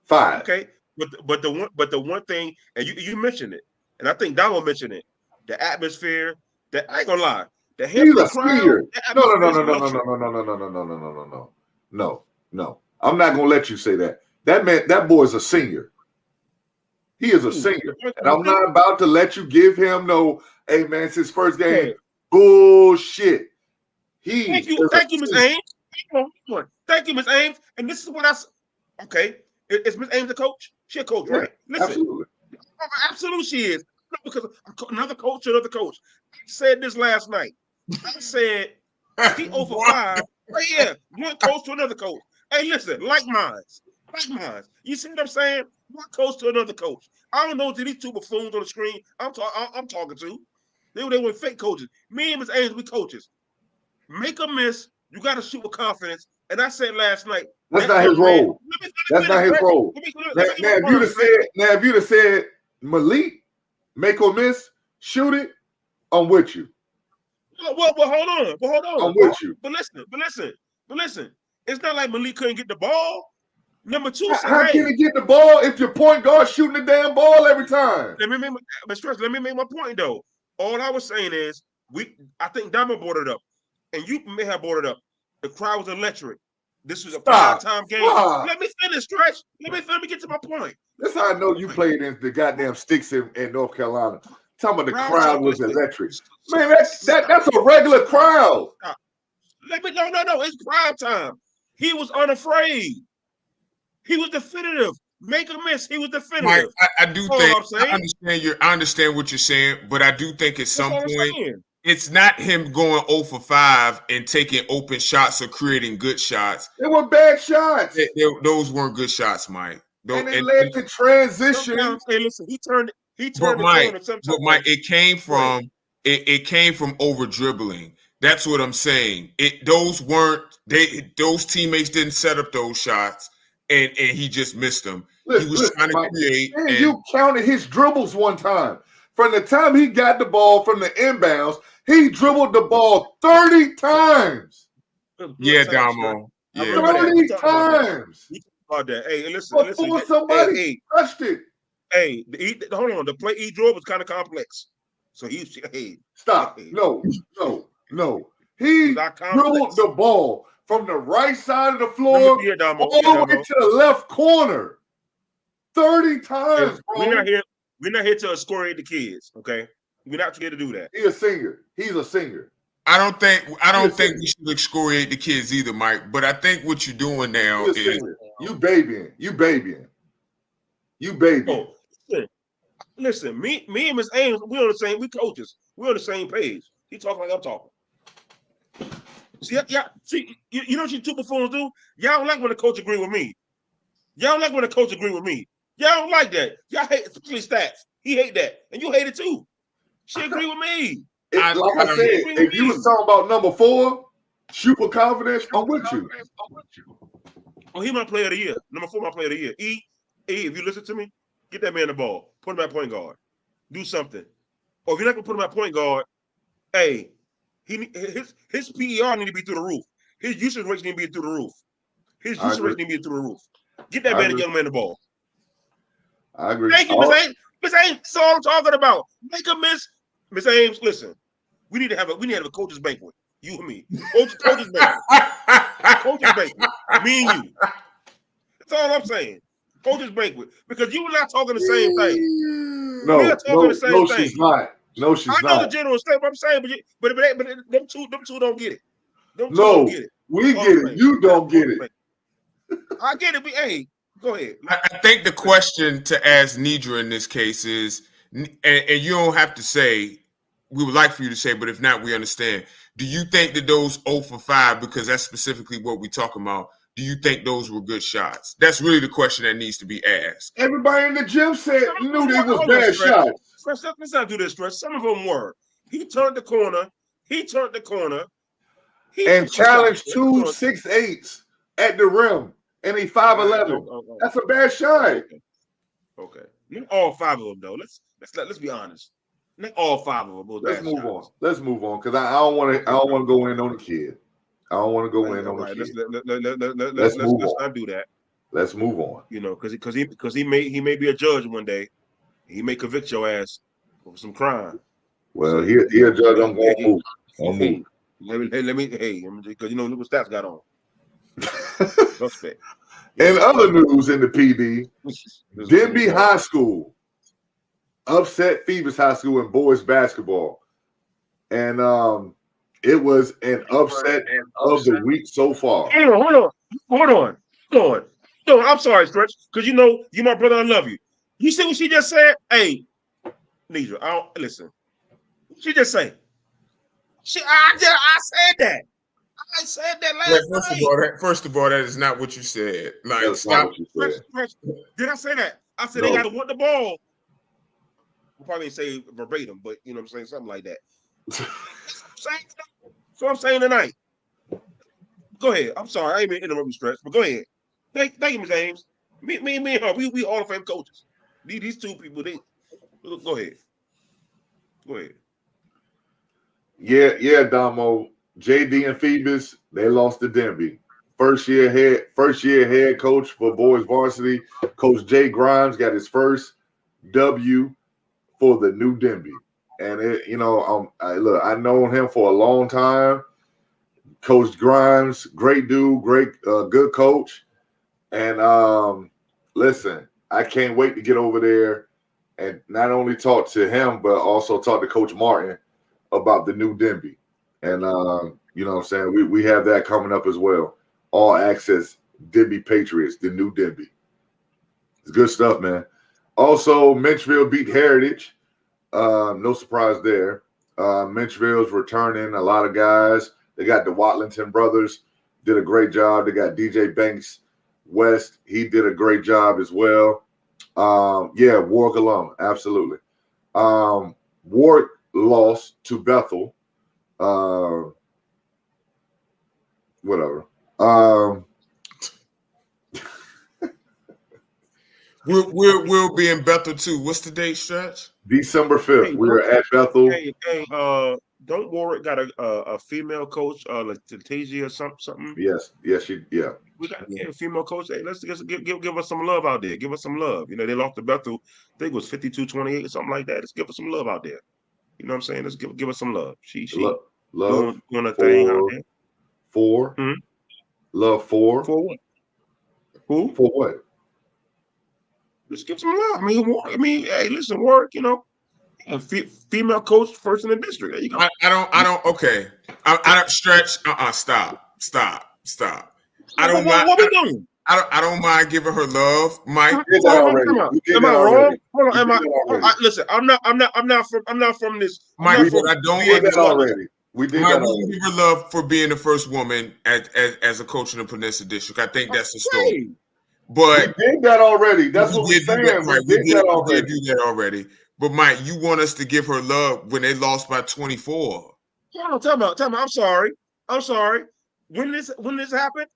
5. Okay. But the one thing, and you mentioned it, and I think Donald mentioned it, the atmosphere. That I ain't gonna lie. The Hampton crowd. No. I'm not gonna let you say that. That boy is a senior. He is a senior, and I'm not about to let you give him no. Hey man, it's his first game. bullshit. Thank you, Miss Ames. Thank you, Miss Ames. And this is what okay. Is Miss Ames a coach? She a coach, right? Listen, absolutely. Absolutely she is. No, because another coach said this last night. I said he 0 for 5. Right here. One coach to another coach. Hey, listen, like minds. You see what I'm saying? One coach to another coach. I don't know to these two buffoons on the screen I'm talking to. They were fake coaches. Me and Miss Ames, we coaches. Make a miss, you got to shoot with confidence. And I said last night, that's not his role. That's not his role. Now, if you'd have said Malik, make or miss, shoot it, I'm with you. Well, hold on. I'm with you. But listen. It's not like Malik couldn't get the ball. Number two, how can he get the ball if your point guard shooting the damn ball every time? Let me make my point though. All I was saying is I think Diamond brought it up, and you may have brought it up. The crowd was electric. This was a prime-time game. Let me finish, Stretch. Let me get to my point. That's how I know you played in the goddamn sticks in North Carolina. Talking about the crowd was electric. Man, that's a regular crowd. No. It's prime time. He was unafraid. He was definitive. Make a miss. He was definitive. Mike, I do think I understand what you're saying, but I do think at some point it's not him going 0 for 5 and taking open shots or creating good shots. They were bad shots. Those weren't good shots, Mike. And it led to transition. Hey, listen, he turned but Mike, it came from over dribbling. That's what I'm saying. Those teammates didn't set up those shots, and he just missed them. He was trying to create. And you counted his dribbles one time. From the time he got the ball from the inbounds, he dribbled the ball 30 times. Yeah, Damo. Yeah. 30 times. About that. Hey, listen. Before somebody touched it. Hey, hold on. The play he drove was kind of complex. So stop. No. He dribbled the ball from the right side of the floor all the way to the left corner. 30 times, bro. We're not here to excoriate the kids, okay? We're not here to do that. He's a singer. I don't think we should excoriate the kids either, Mike. But I think what you're doing now is you babying. Oh, listen, me and Miss Ames, we coaches. We're on the same page. He talking like I'm talking. See, you know what you two buffoons do? Y'all don't like when the coach agree with me. Y'all don't like that. Y'all hate, especially Stats. He hate that. And you hate it too. She agree with me. Like I said, if you was talking about number 4, shoot with confidence, I'm with you. Oh, he my player of the year. Number 4, my player of the year. E, if you listen to me, get that man the ball. Put him at point guard. Do something. Or if you're not going to put him at point guard, hey, his PER need to be through the roof. His usage rates need to be through the roof. Get that young man the ball. I agree. Thank you, Miss Ames. Miss Ames, that's all I'm talking about. Make a miss. Miss Ames, listen. We need to have a coach's banquet. You and me. Coach's banquet. Coach's banquet. Me and you. That's all I'm saying. Coach's banquet. Because you and I talking the same thing. No, she's not. I know the general statement. I'm saying, but them two don't get it. Don't get it. We get it. You don't get it. I get it. Hey, go ahead. I think the question to ask Nidra in this case is, and you don't have to say, we would like for you to say, but if not, we understand. Do you think that those 0 for 5, because that's specifically what we're talking about, do you think those were good shots? That's really the question that needs to be asked. Everybody in the gym said knew they was bad shots. Let's not do this, Stretch. Some of them were. He turned the corner. And challenged 2 6'8" at the rim. And he 5'11". That's a bad shot. Okay. Not all 5 of them, though. Let's be honest. Not all 5 of them. Let's move on, because I don't want to go in on the kid. I don't want to go in on the kid. Let's not do that. Let's move on. You know, because he may be a judge one day. He may convict your ass for some crime. Well, he a judge. I'm going to move. Let me, because you know, look what Stats got on. Suspect. In other news in the PD, Denby High School upset Phoebus High School in boys basketball. and it was an upset of the week so far. Hold on. I'm sorry, Stretch, because you my brother. I love you. You see what she just said? Hey, Nidra, I don't listen. She just say. I said that. I said that last night. First of all, that is not what you said. Like, That's not stop. what you said. Stretch, did I say that? I said No. they got to want the ball. I probably didn't say verbatim, but you know what I'm saying, something like that. So I'm saying tonight. Go ahead. I'm sorry, I ain't mean to interrupt you, Stretch, but go ahead. Thank you, Ms. James. Me and her, we Hall of Fame coaches. These two people, they go ahead. Go ahead. Yeah, Damo. JD and Phoebus, they lost to Denby. First year head coach for boys varsity. Coach Jay Grimes got his first W for the new Denby. And look, I've known him for a long time. Coach Grimes, great dude, good coach. And listen, I can't wait to get over there and not only talk to him, but also talk to Coach Martin about the new Denby. And you know what I'm saying? We have that coming up as well. All access Denby Patriots, the new Denby. It's good stuff, man. Also, Menchville beat Heritage. No surprise there. Menchville's returning a lot of guys. They got the Watlington brothers, did a great job. They got DJ Banks West. He did a great job as well. Warwick alum, absolutely. Warwick lost to Bethel. Whatever. We'll be in Bethel too. What's the date, Stretch? December 5th. Hey, we're at Bethel. Hey, don't Warwick got a female coach, like Tasia or something? Yes, yeah. We got a female coach. Hey, let's just give us some love out there. Give us some love. You know, they lost to Bethel. I think it was 52-28 or something like that. Let's give us some love out there. You know what I'm saying? Let's give us some love. She love doing a thing out there. Love for what? Who? For what? Let's give some love. I mean, hey, listen, Warwick, a female coach first in the district. There you go. I don't. Okay. I don't Stretch. Stop. I don't mind. What we doing? I don't mind giving her love, Mike. Am I wrong? Hold on. Listen, I'm not from this. Mike, I don't. We did that already. We did that already. Give her love for being the first woman as a coach in the Peninsula District. I think that's the story. But we did that already. That's what we're saying. We did do that already. But Mike, you want us to give her love when they lost by 24? Hold on, tell me. I'm sorry. When this happened,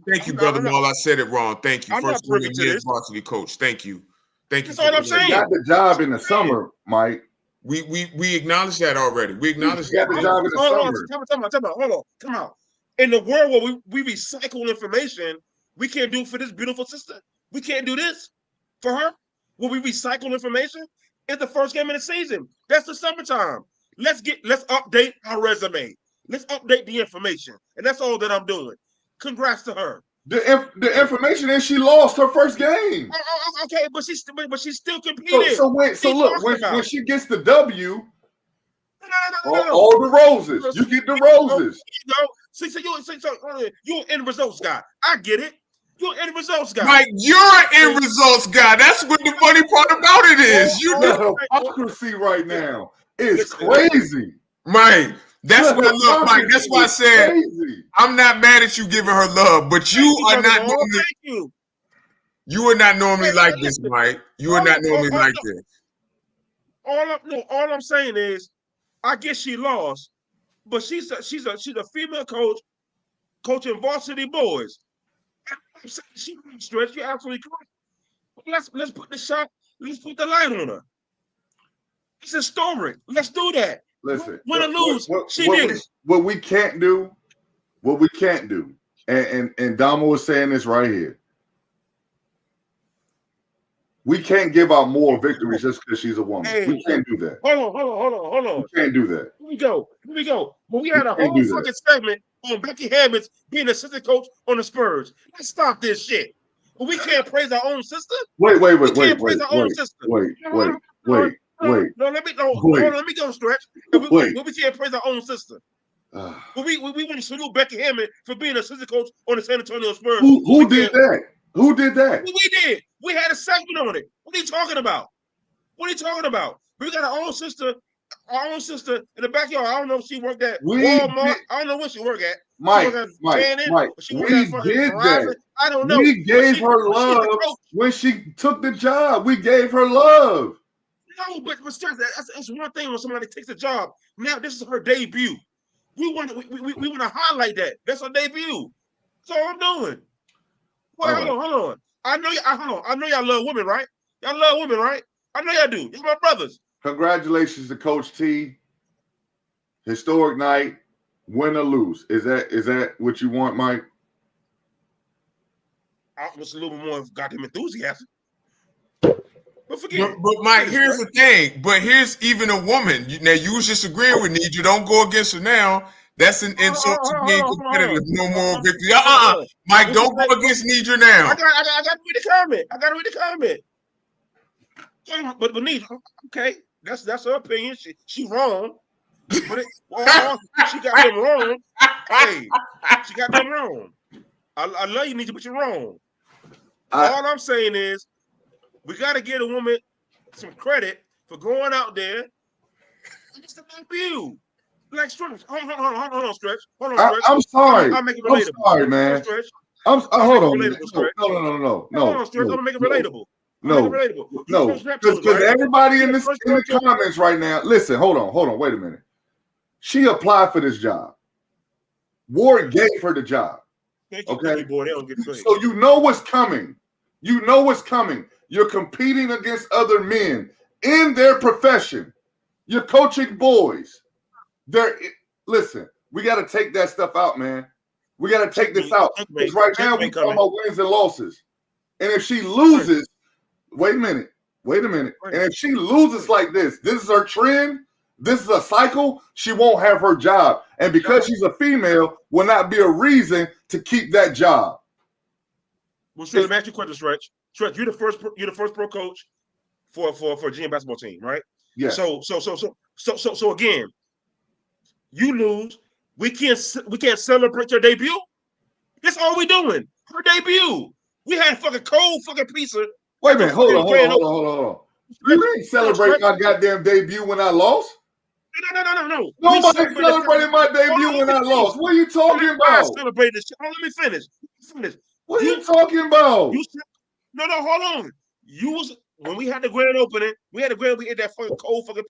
thank you, brother Maul. I said it wrong. Thank you. I'm first not privy to this. Varsity coach. Thank you. That's all I'm saying. You got the job in the summer, Mike. We acknowledged that already. We acknowledged that. The job in the summer. Time out. Hold on. Come out. In the world where we recycle information, we can't do for this beautiful sister. We can't do this for her. Will we recycle information? It's the first game of the season. That's the summertime. Let's update our resume. Let's update the information, and that's all that I'm doing. Congrats to her. The information is she lost her first game. Okay, but she's still competing. When she gets the W, all the roses. You get the roses. You're an end results guy. I get it. You're an end results guy. Mike, you're an end results guy. That's what the funny part about it is. The hypocrisy right now is crazy. Mike, that's what I love, Mike. That's why I said I'm not mad at you giving her love, but you are not normally. You are not normally like this, Mike. You are not normally like this. All I'm saying is, I guess she lost, but she's a female coach coaching varsity boys. She Stretch. You're absolutely correct. Let's put the shot. Let's put the light on her. It's historic. Let's do that. Listen, win or lose, she did it. What we can't do, and Damo was saying this right here. We can't give out more victories just because she's a woman. Hey, we can't do that. Hold on. We can't do that. Here we go. But we had a whole fucking segment on Becky Hammonds being assistant coach on the Spurs. Let's stop this shit. But we can't praise our own sister. Wait. We can't praise our own sister. Wait. Wait. No, let me go. Wait. Let me go, Stretch. Wait. We can't praise our own sister. We want to salute Becky Hammond for being assistant coach on the San Antonio Spurs. Who did that? Who did that? We did. We had a segment on it. What are you talking about? What are you talking about? We got our own sister in the backyard. I don't know if she worked at Walmart. I don't know where she worked at. Mike, She worked at fucking Verizon. I don't know. We gave her love when she took the job. We gave her love. No, but that's one thing when somebody takes a job. Now this is her debut. We want to highlight that. That's her debut. That's all I'm doing. Well, hold on. I know y'all love women, right? Y'all love women, right? I know y'all do. You're my brothers. Congratulations to Coach T. Historic night. Win or lose. Is that what you want, Mike? I was a little more goddamn enthusiasm. But Mike, here's the thing. But here's even a woman. Now you was just agreeing with Nidra. You don't go against her now. That's an insult to being competitive. No more victory. Mike, don't go against Nidra now. I got to read the comment. But Nidra, okay, that's her opinion. She wrong. But she got them wrong. Hey, she got them wrong. I love you, Nidra, but you're wrong. All I'm saying is, we got to give a woman some credit for going out there. It's the debut. Like Stretch. Hold on, Stretch. I'm sorry. I'll make it relatable. I'm sorry, man. Hold on. No. Hold on, Stretch. I'm gonna make it relatable. No. Because everybody in the comments right now. Listen, hold on. Wait a minute. She applied for this job. Ward gave her the job. Okay. Boy, they don't get paid. So you know what's coming. You're competing against other men in their profession. You're coaching boys. Listen, we got to take that stuff out, man. We got to take this out. Because right now we're talking about wins and losses. And if she loses, wait a minute. And if she loses like this is her trend, this is a cycle, she won't have her job. And because she's a female, will not be a reason to keep that job. Well, Stretch, let me ask you a question, Stretch. Stretch, you're the first pro coach for a GM basketball team, right? Yeah. So again, you lose. We can't celebrate your debut. That's all we doing. Her debut. We had fucking cold fucking pizza. Wait a minute. Hold on. You didn't celebrate my goddamn debut when I lost? No. Nobody celebrated my debut when I lost. What are you talking about? Celebrate this shit. Let me finish. What are you talking about? No, hold on. You was when we had the grand opening. We ate that fucking cold fucking.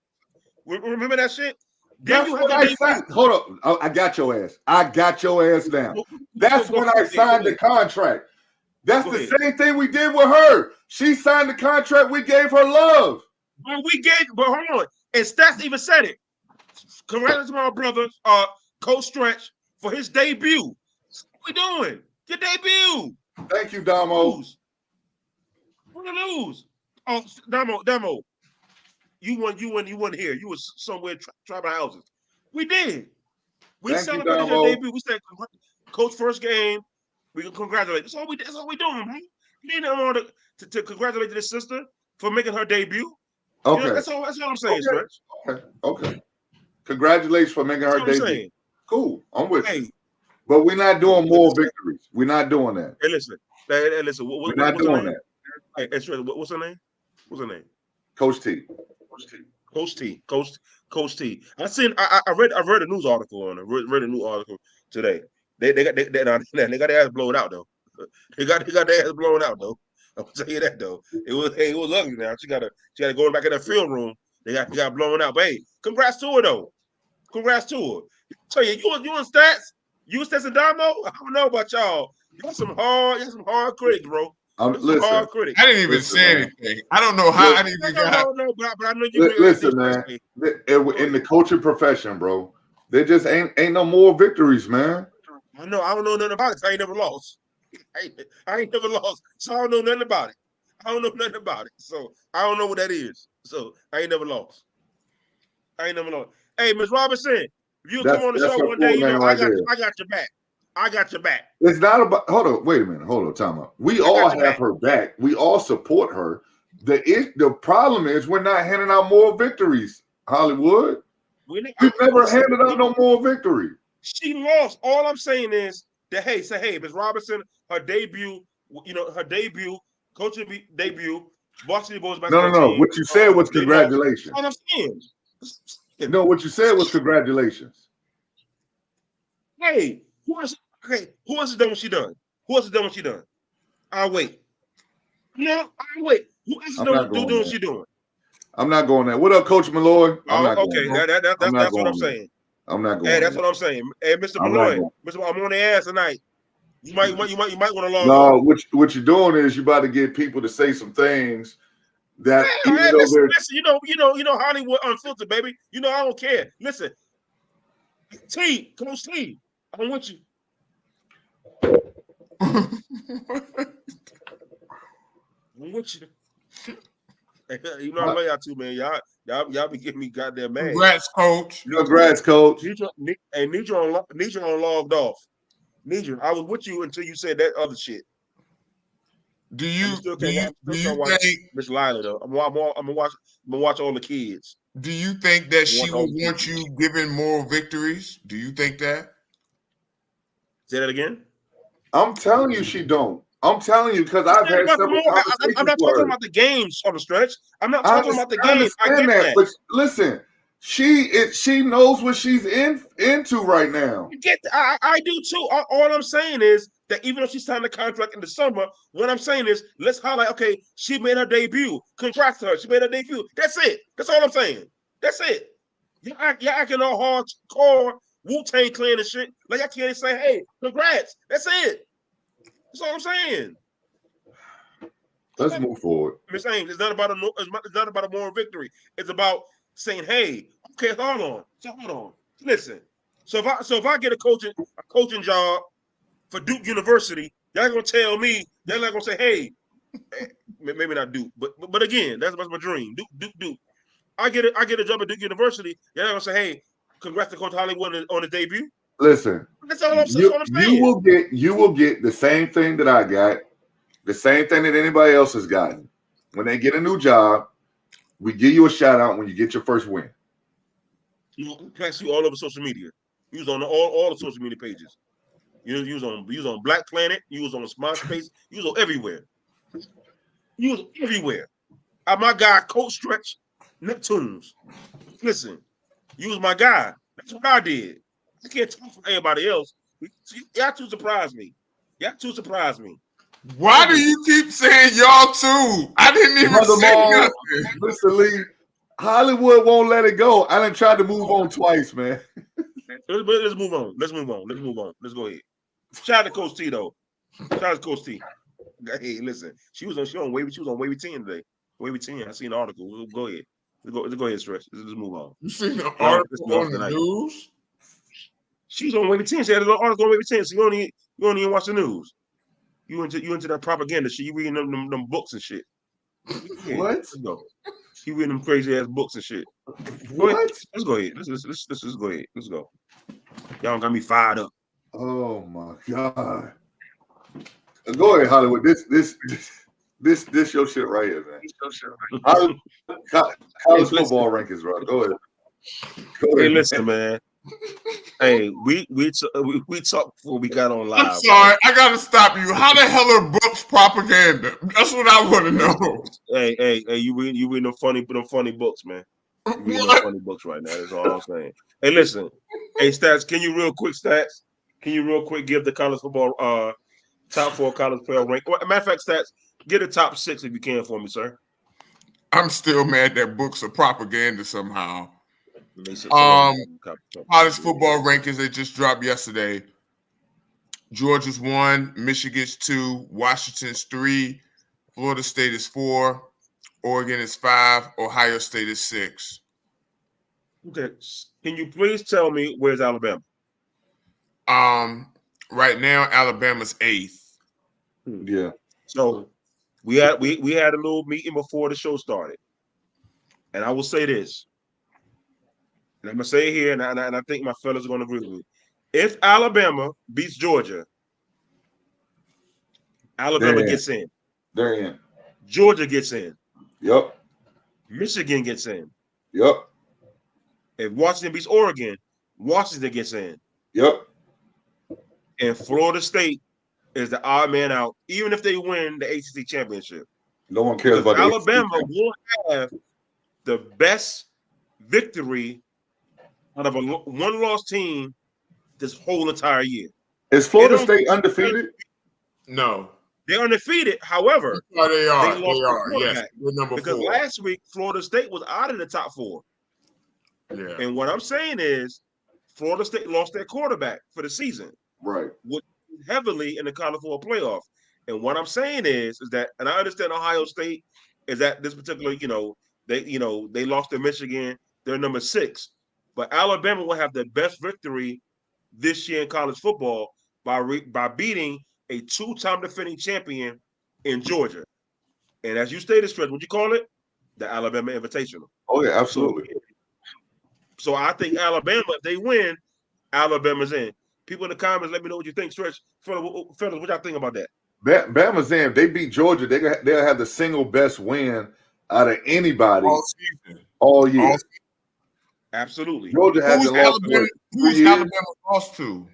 Remember that shit? That's when I signed. Hold up. I got your ass. Now. That's when I signed the contract. That's the same thing we did with her. She signed the contract. We gave her love. But hold on. And Stats even said it. Congratulations to my brother, Coach Stretch, for his debut. What we doing? Your debut. Thank you, Damo. We're gonna lose. Oh, Damo. You weren't here. You was somewhere tribal houses. We did. We celebrated your debut. We said, Coach, first game. We can congratulate. That's all we doing, man. You need to congratulate this sister for making her debut. Okay. You know, that's all I'm saying, Stretch. Okay. Congratulations for making her debut. Cool. I'm with you. But we're not doing more victories. We're not doing that. Hey, listen. We're not doing that. Hey, what's her name? What's her name? Coach T. I read a news article on her. Read a news article today. They got their ass blown out though. They got their ass blown out though. I'll tell you that though. It was ugly now. She gotta go back in that film room. They got blown out. But hey, congrats to her though. Congrats to her. Tell you in Stats, you Stats and Damo. I don't know about y'all. You got some hard critics, bro. Listen, hard critics. I didn't even say anything. I don't know how I didn't even got. No, but I know you. Listen, man. In the coaching profession, bro, there just ain't no more victories, man. I know. I don't know nothing about it. I ain't never lost. I ain't never lost, so I don't know nothing about it. So I don't know what that is. So I ain't never lost. Hey, Ms. Robinson, if you come on the show one day, I got your back. I got your back. It's not about. Hold on. Wait a minute. Hold on. Time out. We all have her back. We all support her. The problem is we're not handing out more victories, Hollywood. We've never handed out no more victory. She lost. All I'm saying is that hey, Ms. Robinson, her debut, coaching debut, Varsity Boys basketball No. team. What you said was congratulations. All I'm saying. No, what you said was congratulations. Hey, who else has done what she done? Who else has done what she done? I'll wait. No, I'll wait. Who else is doing what she doing? I'm not going there. What up, Coach Malloy? Okay, that's what I'm saying. I'm not going. Hey, that's what I'm saying. Hey, Mr. Malloy, I'm on the ass tonight. You might want to log on. No, what you're doing is you about to get people to say some things that listen, you know Hollywood Unfiltered, baby. You know I don't care. Listen, Coach T, I'm with you. I'm with you. You know I love y'all too, man. Y'all be getting me goddamn mad. Congrats, Coach. Congrats, Coach. Nidra logged off. Nidra, I was with you until you said that other shit. Do you think Miss Lila though? I'm gonna watch all the kids. Do you think that she will want you giving more victories? Do you think that? Say that again. I'm telling you, she don't. I'm telling you because I've had several conversations. I'm not talking about the games on the stretch. I'm not talking about the games. I get that. But listen, she knows what she's into right now. I do too. All I'm saying is that even though she signed the contract in the summer, what I'm saying is let's highlight. Okay, she made her debut. Congrats to her. She made her debut. That's it. That's all I'm saying. That's it. Y'all acting all hardcore Wu-Tang Clan and shit. Like I can't say, hey, congrats. That's it. That's all I'm saying. Let's move forward. Miss Ames, it's not about a moral victory. It's about saying, hey, okay, hold on. Listen. So if I get a coaching job for Duke University, y'all gonna tell me, y'all not gonna say, hey, maybe not Duke, but again, that's my dream. Duke. I get a job at Duke University, y'all not gonna say, hey, congrats to Coach Hollywood on his debut. Listen, that's all I'm saying. You will get the same thing that I got, the same thing that anybody else has gotten. When they get a new job, we give you a shout out when you get your first win. You pass you all over social media. You was on all the social media pages. You was on Black Planet. You was on MySpace. You was on everywhere. My guy, Coach Stretch Neptunes. Listen, you was my guy. That's what I did. I can't talk for everybody else. Y'all two surprised me. Why do you keep saying y'all too? I didn't even say nothing. Mr. Lee, Hollywood won't let it go. I done tried to move on twice, man. Let's move on. Let's go ahead. Shout out to Coach T though. Shout out to Coach T. Hey, listen, she was on Wavy 10 today. Wavy 10. I seen an article. Go ahead. Let's go ahead, Stretch. Let's move on. You seen the article on the news? She's on Wavy 10. She had an article on Wavy 10. So you don't even watch the news. You into that propaganda shit. You reading them books and shit. Yeah, what? Let's go. You reading them crazy ass books and shit. What? Let's go ahead. Let's go ahead. Let's go. Y'all got me fired up. Oh my God. Go ahead, Hollywood. This your shit right here, man. College football rankings, bro. Go ahead. Hey, listen, man. Hey, we talked before we got on live. I'm sorry, I gotta stop you. How the hell are books propaganda? That's what I want to know. Hey, you reading them funny books, man. You reading them funny books right now. That's all I'm saying. Hey, listen. Hey, Stats, can you real quick give the college football top 4 college player rank? Matter of fact, Stats, get a top 6 if you can for me, sir. I'm still mad that books are propaganda somehow. College football rankings, they just dropped yesterday. Georgia's 1, Michigan's 2, Washington's 3, Florida State is 4, Oregon is 5, Ohio State is 6. Okay, can you please tell me where's Alabama? Right now Alabama's 8th. Yeah. So we had a little meeting before the show started, and I will say this. And I'm gonna say it here, and I think my fellas are gonna agree with me. If Alabama beats Georgia, Alabama gets in. They're in. Georgia gets in. Yep. Michigan gets in. Yep. If Washington beats Oregon, Washington gets in. Yep. And Florida State is the odd man out, even if they win the ACC championship. No one cares Because about the Alabama ACC. will have the best victory out of a one-loss team this whole entire year. Is Florida State undefeated? No. They're undefeated. However, Oh, they are. they lost They their are. Yes. quarterback. They're number Because 4. last week, Florida State was out of the top 4. Yeah. And what I'm saying is Florida State lost their quarterback for the season. Right. Heavily in the college football playoff. And what I'm saying is that, and I understand Ohio State is at this particular, they lost to Michigan. They're number 6. But Alabama will have the best victory this year in college football by beating a 2-time defending champion in Georgia. And as you stated, Stretch, what you call it? The Alabama Invitational. Oh, yeah, absolutely. So I think Alabama, if they win, Alabama's in. People in the comments, let me know what you think. Stretch, fellas, what y'all think about that? Bama's in. If they beat Georgia, they'll have the single best win out of anybody all season. All year. All season. Absolutely. Georgia hasn't lost. Who's Alabama lost to?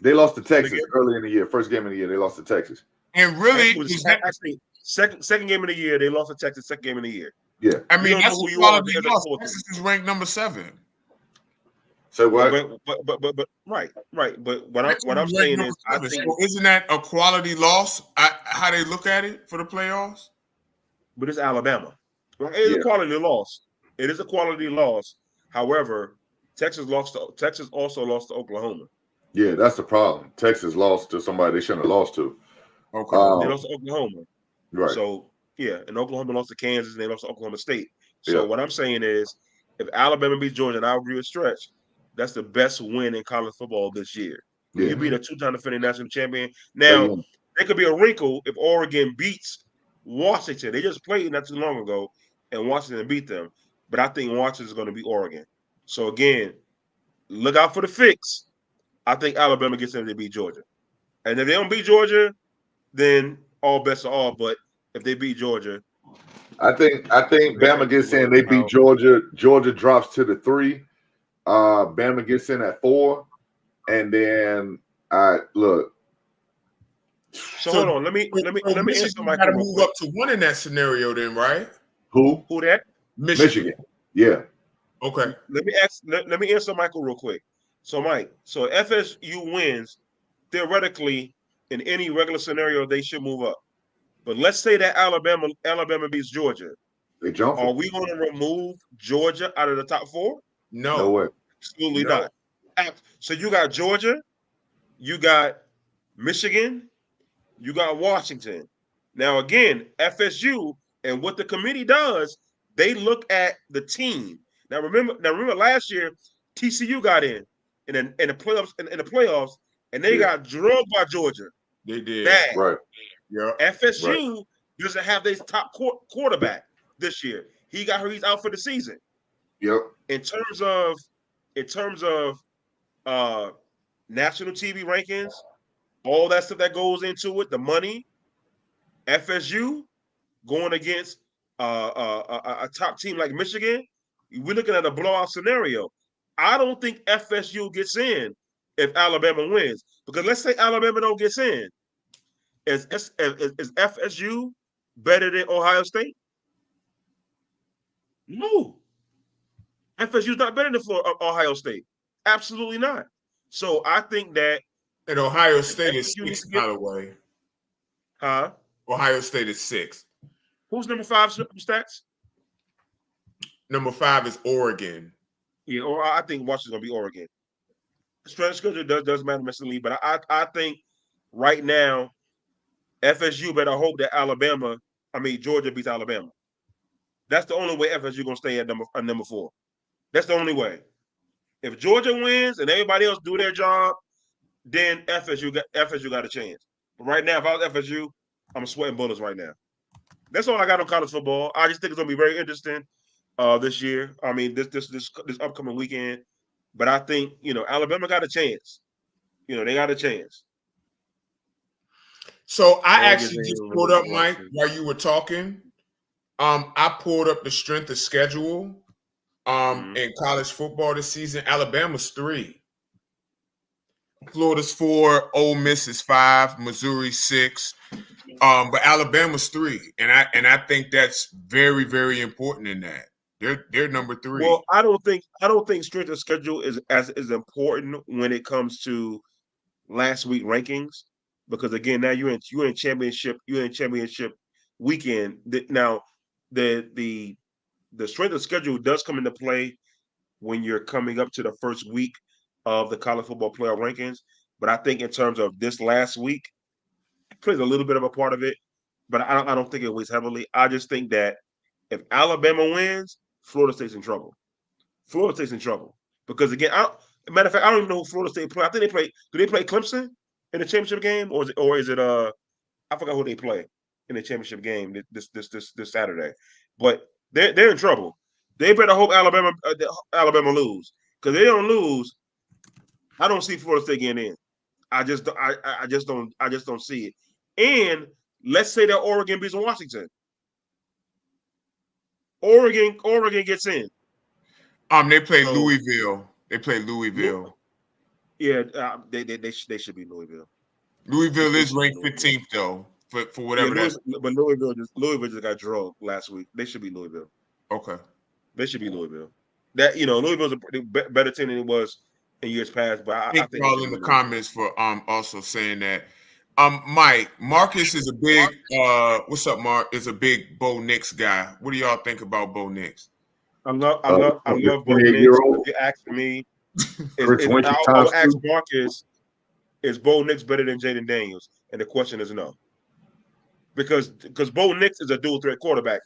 They lost to Texas early in the year. First game of the year, they lost to Texas. And really, actually second game of the year, they lost to Texas. Second game of the year. Yeah, I mean that's who you are. Texas is ranked number 7. So what? But right. But what I'm saying is, I think, so isn't that a quality loss? How they look at it for the playoffs? But it's Alabama. It's a quality loss. It is a quality loss. However, Texas also lost to Oklahoma. Yeah, that's the problem. Texas lost to somebody they shouldn't have lost to. Okay, they lost to Oklahoma. Right. So yeah, and Oklahoma lost to Kansas, and they lost to Oklahoma State. So what I'm saying is, if Alabama beats Georgia, and I agree with Stretch, that's the best win in college football this year. Yeah. You beat a 2-time defending national champion. Now, there could be a wrinkle if Oregon beats Washington. They just played not too long ago, and Washington beat them. But I think Washington is going to beat Oregon. So again, look out for the fix. I think Alabama gets them to beat Georgia. And if they don't beat Georgia, then all bets are off. But if they beat Georgia, I think Bama gets in. They beat Georgia. Georgia drops to the 3. Bama gets in at 4, and then look. So hold on. Let me answer Michael. Got to move up to 1 in that scenario, then, right? Who that? Michigan. Yeah. Okay. Let me answer Michael real quick. So Mike, so FSU wins, theoretically, in any regular scenario, they should move up. But let's say that Alabama beats Georgia. They jump. Are we going to remove Georgia out of the top 4? No way. Absolutely not. So you got Georgia, you got Michigan, you got Washington. Now again, FSU and what the committee does, they look at the team. Now remember last year, TCU got in the playoffs, and they got drugged by Georgia. They did. Bad. Right. Yeah. FSU doesn't have their top quarterback this year. He's out for the season. Yep. In terms of national TV rankings, all that stuff that goes into it, the money, FSU going against a top team like Michigan, we're looking at a blowout scenario. I don't think FSU gets in if Alabama wins, because let's say Alabama don't get in. Is FSU better than Ohio State? No. FSU's not better than Ohio State. Absolutely not. So I think that. And Ohio State is 6th, by the way. Huh? Ohio State is 6th. Who's number 5 stats? Number 5 is Oregon. Yeah, or I think Washington's going to be Oregon. Strength schedule does matter necessarily, but I think right now, FSU better hope that Georgia beats Alabama. That's the only way FSU going to stay at number 4. That's the only way. If Georgia wins and everybody else do their job, then FSU got a chance. But right now, if I was FSU, I'm sweating bullets right now. That's all I got on college football. I just think it's going to be very interesting this year. I mean, this upcoming weekend. But I think, Alabama got a chance. They got a chance. So I actually just pulled up, Mike, while you were talking. I pulled up the strength of schedule in college football this season. Alabama's 3. Florida's 4, Ole Miss is 5, Missouri 6. But Alabama's 3. And I think that's very, very important in that. They're number 3. Well, I don't think strength of schedule is as important when it comes to last week rankings, because again, now you're in championship weekend. Now the strength of schedule does come into play when you're coming up to the first week of the college football playoff rankings. But I think in terms of this last week, it plays a little bit of a part of it, but I don't think it weighs heavily. I just think that if Alabama wins, Florida State's in trouble. Florida State's in trouble because again, matter of fact, I don't even know who Florida State play. I think they play. Do they play Clemson in the championship game, or is it I forgot who they play in the championship game this Saturday. But they're in trouble. They better hope Alabama lose, because they don't lose. I don't see Florida State getting in. I just don't see it. And let's say that Oregon beats Washington. Oregon gets in. They play Louisville. They play Louisville. Yeah, they should be Louisville. Louisville is ranked 15th though, for whatever that. But Louisville just got drugged last week. They should be Louisville. Okay. They should be Louisville. That Louisville's a better team than it was in years past. But I think y'all in the comments for also saying that. Mike, Marcus is a big what's up, Mark? Is a big Bo Nix guy. What do y'all think about Bo Nix? I love Bo Nix. If you ask me, I'll ask Marcus, is Bo Nix better than Jaden Daniels? And the question is no. Because Bo Nix is a dual threat quarterback.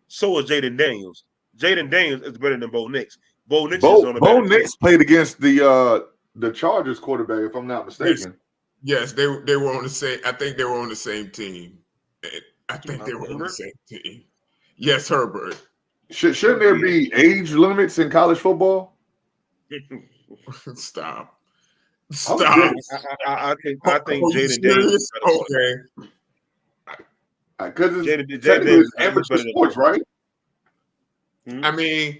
So is Jaden Daniels. Jaden Daniels is better than Bo Nix. Bo Nix played against the Chargers quarterback, if I'm not mistaken. Yes, they were on the same. I think they were on the same team. I think they were on the same team. Yes, Herbert. Shouldn't there be age limits in college football? Stop. I think Jaden Daniels. Okay. Because it's amateur sports, right? I mean,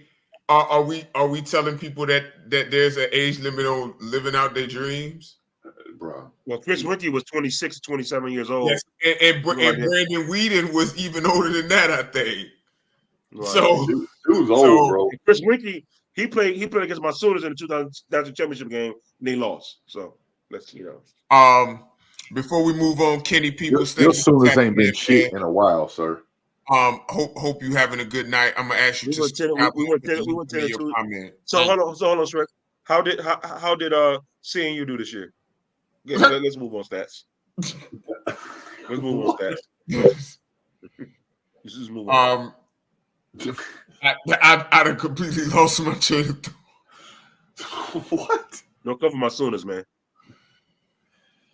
are we telling people that there's an age limit on living out their dreams? Bro. Well, Chris Weinke was 26 to 27 years old. Yes, and Brandon Weeden was even older than that, I think. Right. So he was old, bro. Chris Weinke, he played against my Sooners in the 2000 championship game, and they lost. So let's before we move on, Kenny Peoples, your Sooners ain't been shit in a while, sir. Hope you having a good night. I'm gonna ask you we went 10-2. Comment. So hold on, Shrek. How did seeing you do this year? Let's move on stats. Let's move on stats. Let's just move on. I'd have completely lost my chain of thought. What? Don't cover my Sooners, man.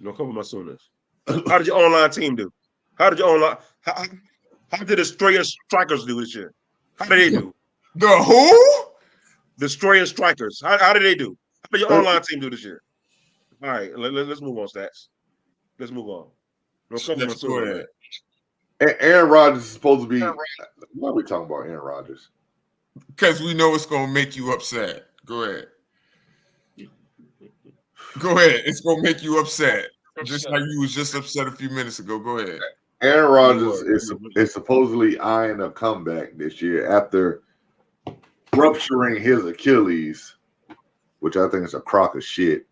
Don't cover my Sooners. How did your online team do? How did the Destroyer Strikers do this year? How did they do? The who? Destroyer Strikers. How did they do? How did your online team do this year? All right, let's move on, stats. Let's move on. Let's go ahead. Aaron Rodgers is supposed to be. Why are we talking about Aaron Rodgers? Because we know it's going to make you upset. Go ahead. Go ahead. It's going to make you upset. Just like you was just upset a few minutes ago. Go ahead. Aaron Rodgers is supposedly eyeing a comeback this year after rupturing his Achilles, which I think is a crock of shit.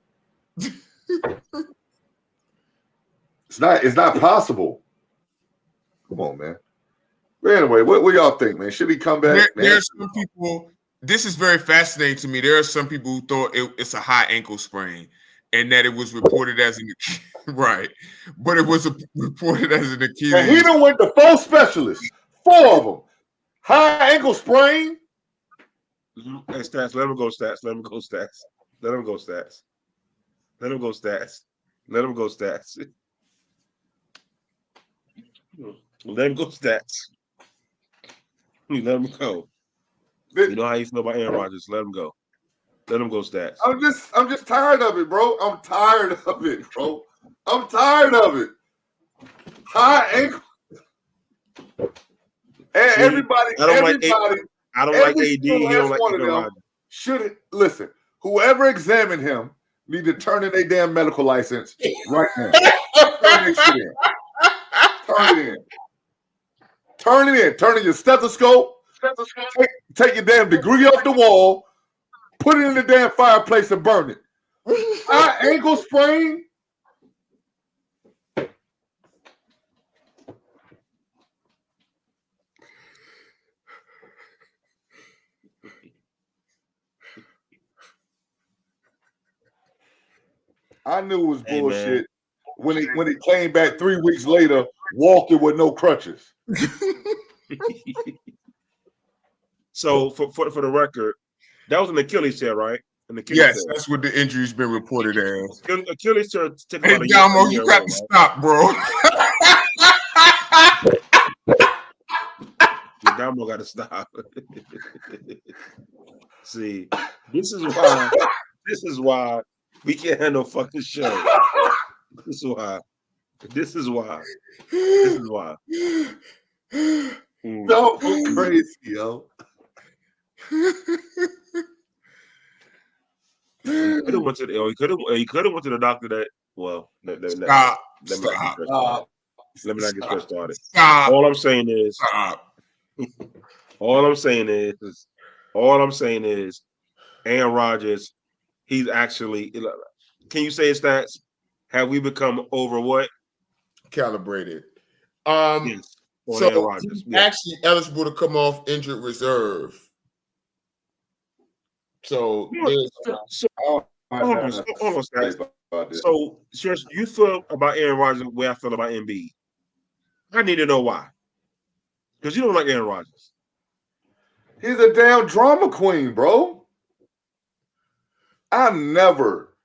It's not possible. Come on, man. But anyway, what y'all think, man? Should he come back? There are some people. This is very fascinating to me. There are some people who thought it's a high ankle sprain, and that it was reported as an right, but it was reported as an Achilles. And he done went to 4 specialists, 4 of them. High ankle sprain. Hey, stats. Let him go. Stats. Let him go. Stats. Let him go. Stats. Let him go. Stats. Let him go. Stats. Let him go. Stats. Let him go. You know how you feel about Aaron Rodgers. Let him go. Let him go. Stats. I'm just tired of it, bro. I'm tired of it, bro. I'm tired of it. High ankle. Everybody, I don't like everybody, I don't like every AD. He single don't last like one of Aaron them Rodgers. should listen. Whoever examined him need to turn in their damn medical license right now. Turn that shit in. Turn it in. Turn it in. Turn in your stethoscope. Take your damn degree off the wall. Put it in the damn fireplace and burn it. Ankle sprain. I knew it was bullshit when it came back 3 weeks later, walking with no crutches. So for the record, that was an Achilles tear, right? An Achilles Yes, tear. that's what the injury's been reported as. Achilles tear took Hey, about a Damo, year you got away, to right? stop, bro. Damo got to stop. See, this is why we can't have no fucking show. This is why. No, crazy, yo. He could have went to the doctor that. Well, let me Stop. not get stressed started. Stop. All I'm saying is, Stop. all I'm saying is, Aaron Rodgers. He's actually. Can you say his stats? Have we become over what? Calibrated. Yes. On So Aaron Rodgers. he's actually eligible to come off injured reserve. So there's hold on, Stats. So, seriously, you feel about Aaron Rodgers the way I feel about Embiid. I need to know why. Because you don't like Aaron Rodgers. He's a damn drama queen, bro. I've never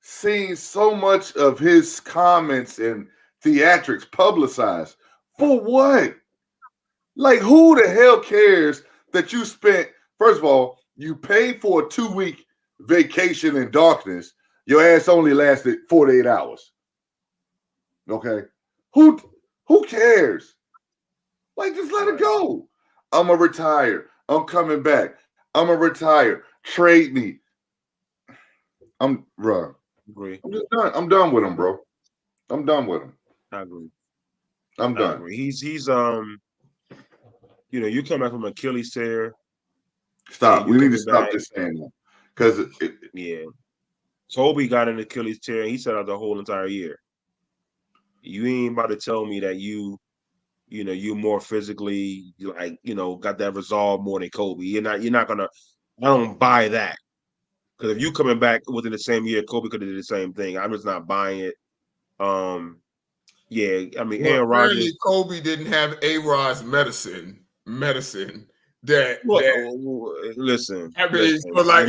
seen so much of his comments and theatrics publicized. For what? Like, who the hell cares that you spent, first of all, you paid for a 2-week vacation in darkness. Your ass only lasted 48 hours. Okay? Who cares? Like, just let it go. I'm going to retire. I'm coming back. I'm going to retire. Trade me. Bro. Agree. I'm just done. I'm done with him, bro. I'm done with him. I agree. I'm done. I agree. He's you come back from Achilles tear. Stop. We need to stop just saying that. Because Toby got an Achilles tear and he sat out the whole entire year. You ain't about to tell me that you more physically got that resolve more than Kobe. You're not gonna. I don't buy that. Because if you coming back within the same year, Kobe could have did the same thing. I'm just not buying it. Aaron Rodgers. Kobe didn't have A-Rod's medicine that. Listen. I mean, so like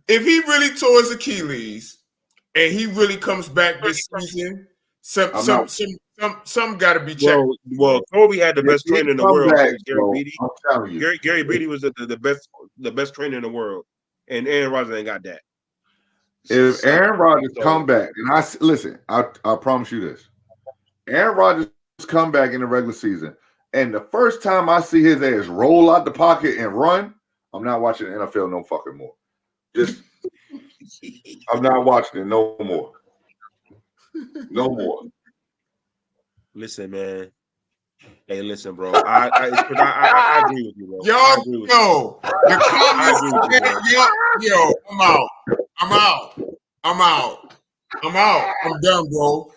if he really tore his Achilles and he really comes back this season, some got to be checked. Well, Kobe had the best trainer in the world. Gary Beatty. I'm telling you, Gary Beatty was the best trainer in the world, and Aaron Rodgers ain't got that. If Aaron Rodgers come back, and I promise you this: Aaron Rodgers come back in the regular season, and the first time I see his ass roll out the pocket and run, I'm not watching the NFL no fucking more. I'm not watching it no more. No more. Listen, man. Hey, listen, bro. I agree with you, bro. The comments. I'm out. I'm done, bro.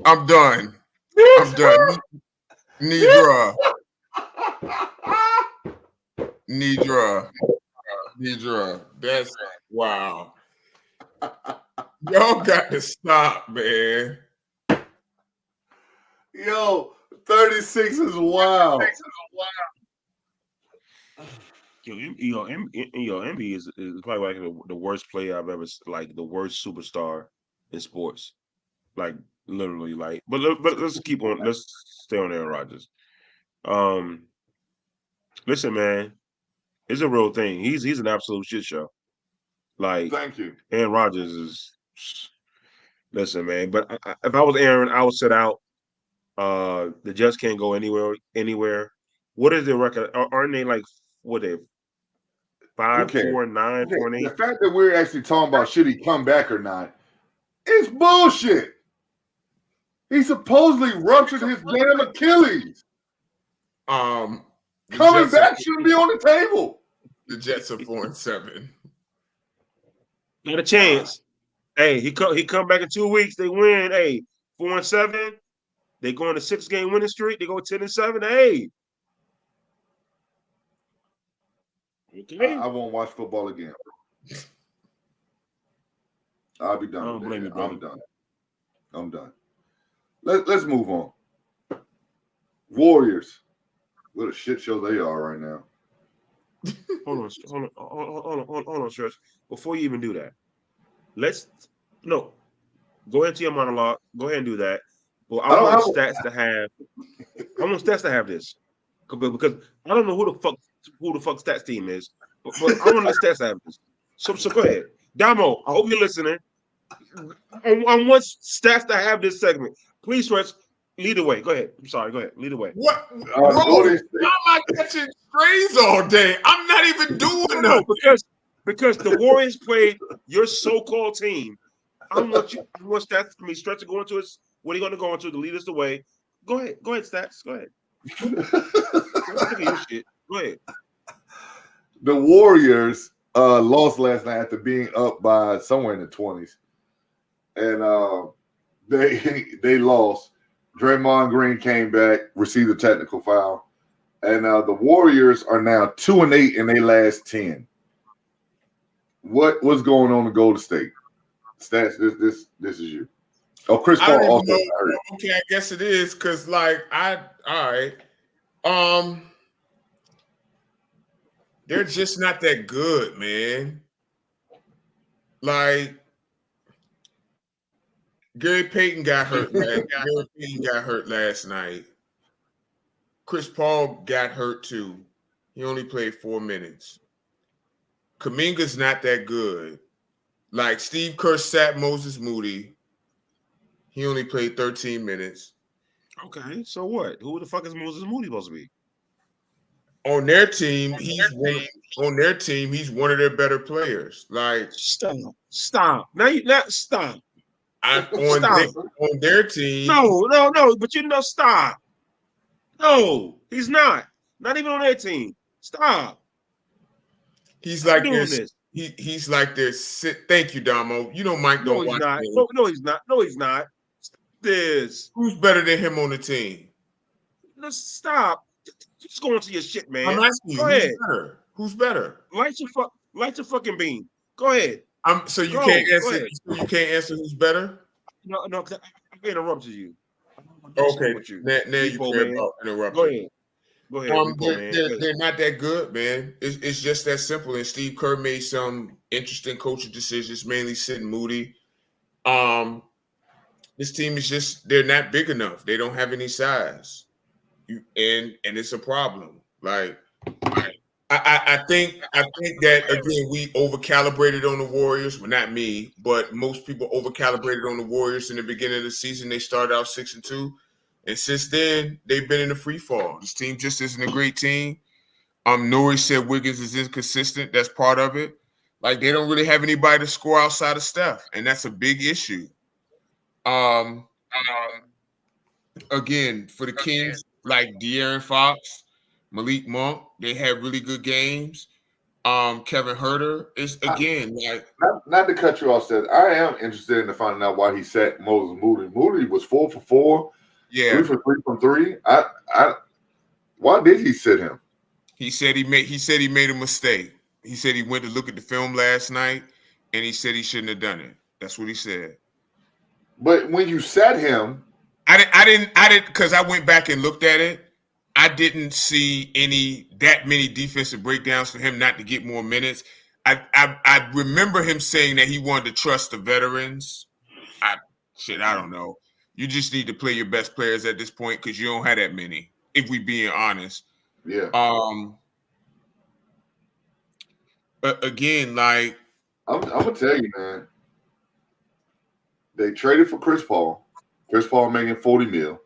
I'm done. Nidra. That's wow. Y'all got to stop, man. Yo, 36 is wild. Embiid is probably like the worst player I've ever, like the worst superstar in sports. Like literally, like. But let's keep on. Let's stay on Aaron Rodgers. Listen, man, it's a real thing. He's an absolute shit show. Like, thank you. Aaron Rodgers is. Listen, man. But if I was Aaron, I would sit out. The Jets can't go anywhere. What is their record? Aren't they like what they Who 5, cares? 4, 9, 4, and The 8? fact that we're actually talking about should he come back or not, it's bullshit. He supposedly ruptured his damn Achilles. The Coming Jets are- back shouldn't be on the table. The Jets are 4-7. Not a chance. Hey, he come back in 2 weeks. They win. Hey, 4-7. They go on a 6-game winning streak. They go 10-7. Hey. Okay. I won't watch football again. I'll be done. I don't with blame it. you, brother. I'm done. Let's move on. Warriors. What a shit show they are right now. Hold on, Stretch. Before you even do that, go into your monologue. Go ahead and do that. Well, I want stats to have. I want stats to have this because I don't know who the fuck stats team is, but I want the stats to have this. So go ahead, Damo. I hope you're listening. I want stats to have this segment. Please, Stretch. Lead the way. Go ahead. I'm sorry. Go ahead. Lead the way. What? Bro, why am I catching strays all day? I'm not even doing nothing. Because the Warriors played your so-called team. I want stats for me. Stretch to go into us. What are you going to go into to lead us the way? Go ahead, stats. Go ahead. Look at your shit. Go ahead. The Warriors lost last night after being up by somewhere in the 20s, and they lost. Draymond Green came back, received a technical foul, and the Warriors are now 2-8 in their last 10. What's going on in Golden State? Stats. This is you. Oh, Chris Paul also hurt. Okay, I guess it is because all right. They're just not that good, man. Like Gary Payton got hurt. Gary Payton got hurt last night. Chris Paul got hurt too. He only played 4 minutes. Kuminga's not that good. Like Steve Kerr sat Moses Moody. He only played 13 minutes. Okay, so what? Who the fuck is Moses Moody supposed to be? On their team, he's one of their better players. Like stop. Now stop. On their team. No, but stop. No, he's not. Not even on their team. Stop. He's like this. He's like this. Thank you, Damo. You know Mike don't watch this. No, he's not. No, he's not. This. Who's better than him on the team? No, stop. Just go into your shit, man. I'm asking you. Go ahead. Who's better? Light your fucking beam. Go ahead. So you can't answer. You can't answer who's better. No, I interrupted you. Okay. Now you care about interrupting. Go ahead. They're not that good, man. It's just that simple. And Steve Kerr made some interesting coaching decisions, mainly sitting Moody. This team is they're not big enough. They don't have any size. And it's a problem. Like I think that again we overcalibrated on the Warriors. Well, not me, but most people overcalibrated on the Warriors in the beginning of the season. They started out 6-2, and since then they've been in the free fall. This team just isn't a great team. Nori said Wiggins is inconsistent. That's part of it. Like they don't really have anybody to score outside of Steph, and that's a big issue. Again, for the Kings, like De'Aaron Fox, Malik Monk, they had really good games. Kevin Huerter is again like not to cut you off. Said I am interested in finding out why he sat Moses Moody. Moody was 4 for 4, 3 for 3 from 3. Why did he sit him? He said he made a mistake. He said he went to look at the film last night, and he said he shouldn't have done it. That's what he said. But when you sat him, I didn't because I went back and looked at it. I didn't see that many defensive breakdowns for him not to get more minutes. I remember him saying that he wanted to trust the veterans. I don't know. You just need to play your best players at this point because you don't have that many, if we being honest. Yeah. Again, like I'm gonna tell you, man. They traded for Chris Paul. Chris Paul making $40 million.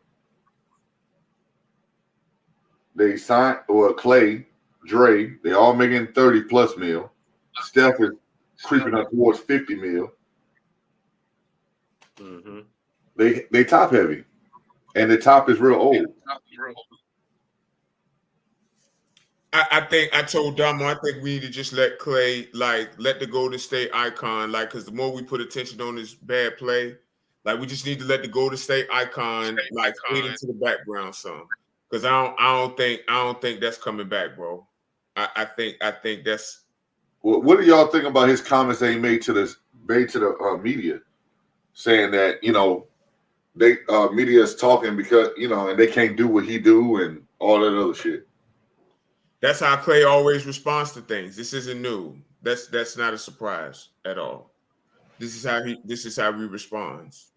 they signed or Clay, Dre, they all making 30+ mil. Steph is creeping up towards 50 mil. Mm-hmm. They top heavy, and the top is real old. I think I told Damo, I think we need to just let Clay, let the Golden State icon, because the more we put attention on this bad play, we just need to let the Golden State icon fade into the background some. Because I don't think that's coming back, bro. I think that's. Well, what do y'all think about his comments that he made to the media, saying that they media is talking because and they can't do what he do and all that other shit. That's how Clay always responds to things. This isn't new. That's not a surprise at all. This is how he responds.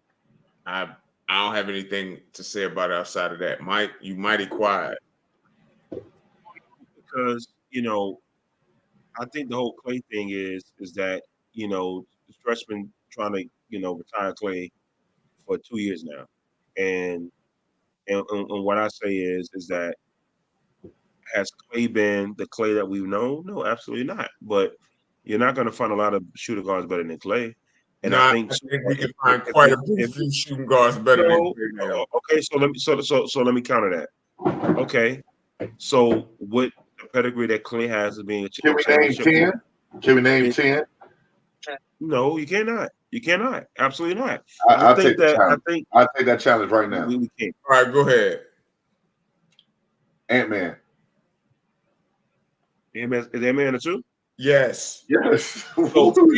I don't have anything to say about it outside of that. Mike, you mighty quiet. Because I think the whole Clay thing is that the Stretch been trying to retire Clay for 2 years now, and what I say is that has Clay been the Clay that we've known? No, absolutely not. But you're not going to find a lot of shooter guards better than Clay. And I think we can find quite a few shooting guards better than Clay now. Okay, so let me counter that. Okay, so what the pedigree that Clay has of being a championship? Can we name 10? No, you cannot. You cannot. Absolutely not. I take that challenge right now. We can't. All right, go ahead. Ant-Man. Is Ant-Man a 2? Yes. Yes. So, hold on.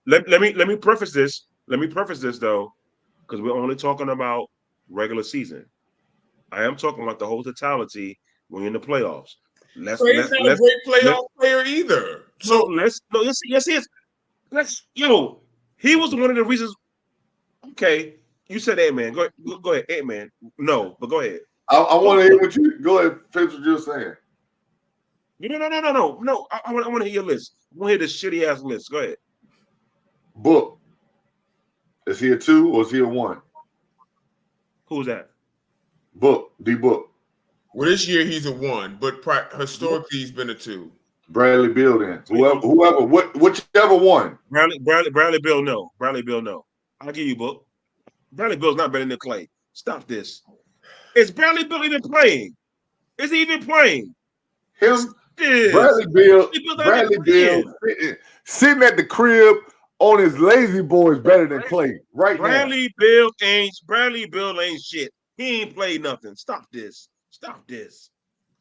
Let me preface this. Let me preface this though, because we're only talking about regular season. I am talking about the whole totality when you're in the playoffs. Clay's not a great playoff player either. So yes, he is. He was one of the reasons. Okay, you said Ant-Man. Go ahead, Ant-Man. No, but go ahead. I want to hear what you go ahead. Finish what you're saying. No. I want to hear your list. I want to hear this shitty ass list. Go ahead. Book. Is he a 2 or is he a 1? Who's that? Book. D-Book. Well, this year he's a 1, but historically he's been a 2. Bradley Beal then. Whichever one. Bradley Beal, no. Bradley Beal, no. I'll give you Book. Bradley Beal's not better than Clay. Stop this. Is Bradley Beal even playing? Is he even playing? Bradley Beal sitting at the crib on his lazy boy is better than Clay right now. Bradley Beal ain't shit. He ain't played nothing. Stop this.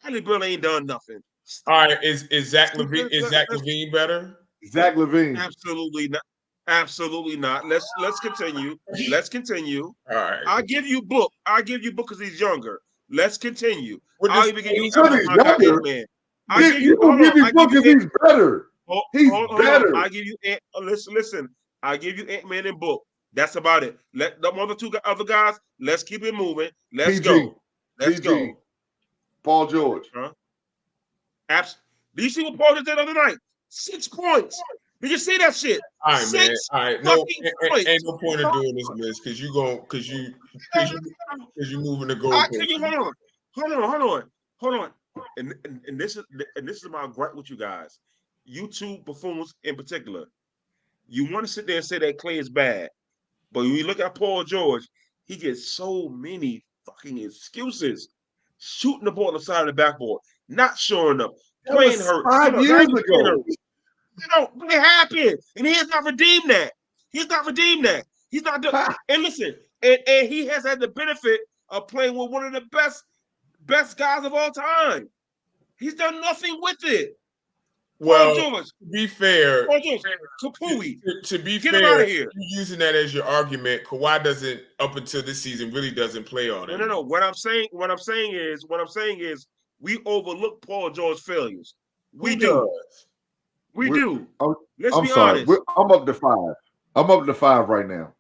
Bradley Beal ain't done nothing. All right, is Zach LaVine better? Zach LaVine. Absolutely not. Absolutely not. Let's continue. All right. I'll give you Book because he's younger. Let's continue. I'll even give you Ant-Man. I'll give you Book because he's better. He's better. I'll give you listen. I'll give you Ant-Man and Book. That's about it. Let the other guys. Let's keep it moving. Let's go. Paul George. Huh? Do you see what Paul just did the other night? 6 points. Did you see that shit? All right, man. All right, ain't no point of doing this list because you moving the goalpost. Hold on. And this is my gripe with you guys. You two buffoons in particular. You want to sit there and say that Clay is bad, but when you look at Paul George, he gets so many fucking excuses. Shooting the ball on the side of the backboard, not showing up, playing hurt. 5 years ago. But it happened, and he has not redeemed that. He's not doing. And listen, and he has had the benefit of playing with one of the best guys of all time. He's done nothing with it. Well, to be fair, Kapui. To be Get fair, him out of here. You're using that as your argument. Kawhi doesn't, up until this season, really doesn't play on it. No. What I'm saying is, we overlook Paul George's failures. We do. Let's be honest. I'm up to 5. I'm up to 5 right now.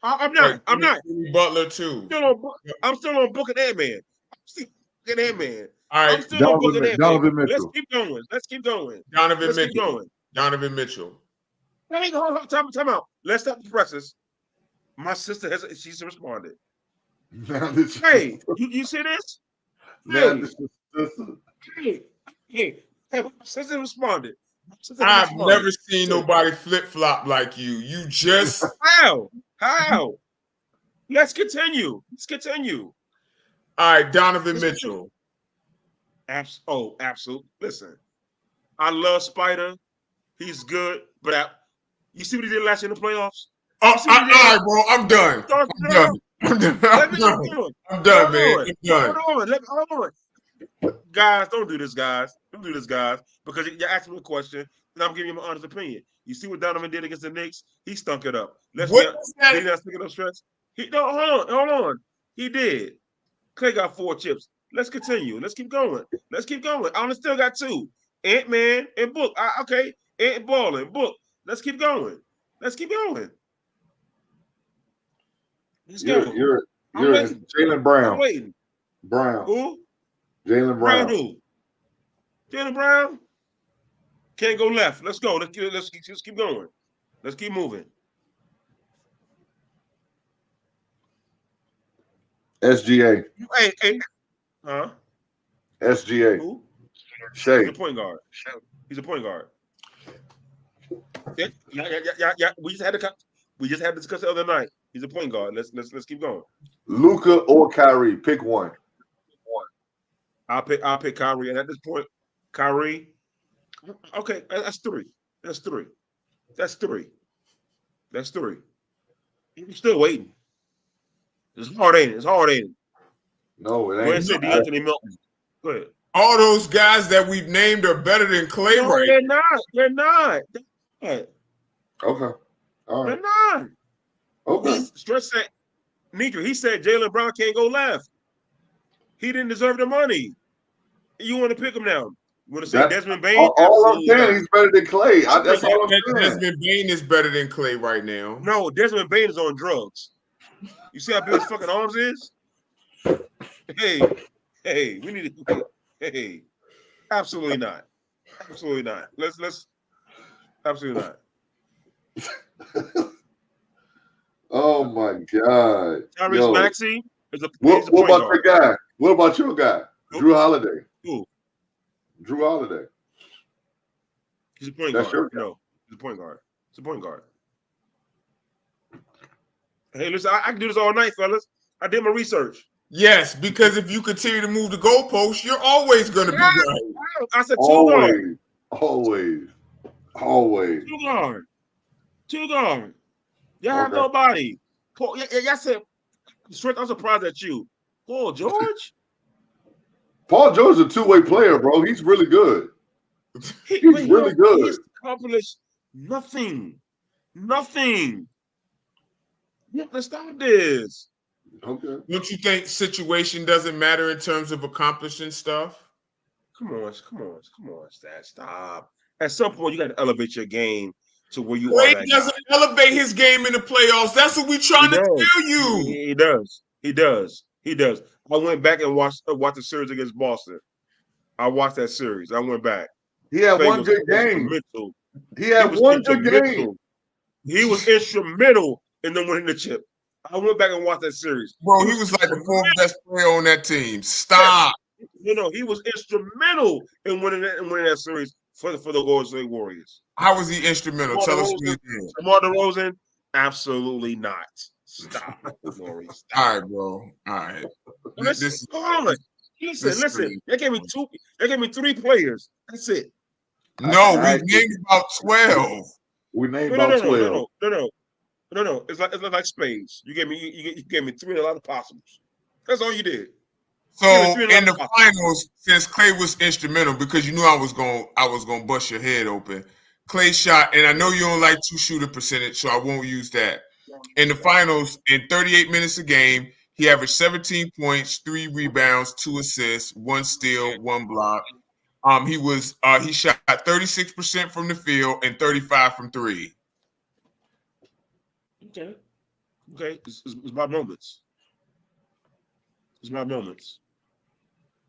I'm not. Butler too. I'm still on Book and Ant-Man. All right. I'm still on Book and Ant-Man. Donovan Mitchell. Let's keep going. Donovan Mitchell. Time out. Let's stop the presses. My sister she's responded. Hey, you see this? Man, Hey, since it responded. I've never seen nobody flip flop like you. You just How? Let's continue. all right, Donovan Mitchell. Absolutely. Listen, I love Spider. He's good, but you see what he did last year in the playoffs? All right, bro. I'm done. I'm done, man. I'm done. Hold on. Guys, don't do this, guys. Because you're asking me a question, and I'm giving you my honest opinion. You see what Donovan did against the Knicks? He stunk it up. Did he not stick it up stretch? Hold on. He did. Clay got 4 chips. Let's continue. Let's keep going. I only still got 2. Ant-Man and Book. Okay. Ant Ball and Book. Let's keep going. Let's go. You're Jaylen Brown. I'm waiting. Brown. Who? Jaylen Brown. Who? Jaylen Brown? Can't go left. Let's go. Let's keep going. Let's keep moving. SGA. Hey. Huh? SGA. Who? Shea. He's a point guard. Yeah. We just had to discuss the other night. He's a point guard. Let's keep going. Luka or Kyrie. Pick one. I'll pick Kyrie. And at this point, Kyrie. Okay, that's 3. I'm still waiting. It's hard, ain't it? No, it Go ahead and say ain't. D'Anthony Melton. Go ahead. All those guys that we've named are better than Clay right now. They're not. Okay. All right. They're not. Okay. Stretch said, Nidra, he said Jaylen Brown can't go left. He didn't deserve the money. You want to pick him now? You want to say Desmond Bane? All I'm saying, he's better than Clay. That's all I'm saying. Desmond Bane is better than Clay right now. No, Desmond Bane is on drugs. You see how big his fucking arms is? Hey, we need to. Hey, absolutely not. Let's absolutely not. Oh my God. Tyrese Maxey is a. What about your guy? What about your guy? Who? Drew Holiday. Who? Drew Holiday. He's a point That's guard. your guy. No, he's a point guard. Hey, listen, I can do this all night, fellas. I did my research. Yes, because if you continue to move the goalposts, you're always going to be right. I said Always. Two guard. Y'all have nobody. Y'all said, I'm surprised at you. Paul George? Paul George is a two-way player, bro. He's really good. He's really good. He's accomplished nothing. Let's stop this. Okay. Don't you think situation doesn't matter in terms of accomplishing stuff? Come on, Stat. Stop. At some point, you got to elevate your game to where you Clay are. He doesn't elevate his game in the playoffs. That's what we're trying to tell you. He does. I went back and watched the series against Boston. I watched that series. I went back. He had one good game. He had one good game. He was instrumental in them winning the chip. I went back and watched that series. Bro, he was like the 4th best player on that team. Stop. He was instrumental in winning that series for the Golden State Warriors. How was he instrumental? Tell us what he did. DeMar DeRozan, absolutely not. Stop, Maurice. Stop. All right, bro. All right. Listen. They gave me 3 players. That's it. No, we named about 12. We named about 12. No. It's like spades. You gave me 3 a lot of possibles. That's all you did. So in the finals, since Clay was instrumental, because you knew I was gonna bust your head open. Clay shot, and I know you don't like 2-shooter percentage, so I won't use that. In the finals, in 38 minutes a game, he averaged 17 points, 3 rebounds, 2 assists, 1 steal, 1 block. He shot 36% from the field and 35 from 3. Okay. It's my moments.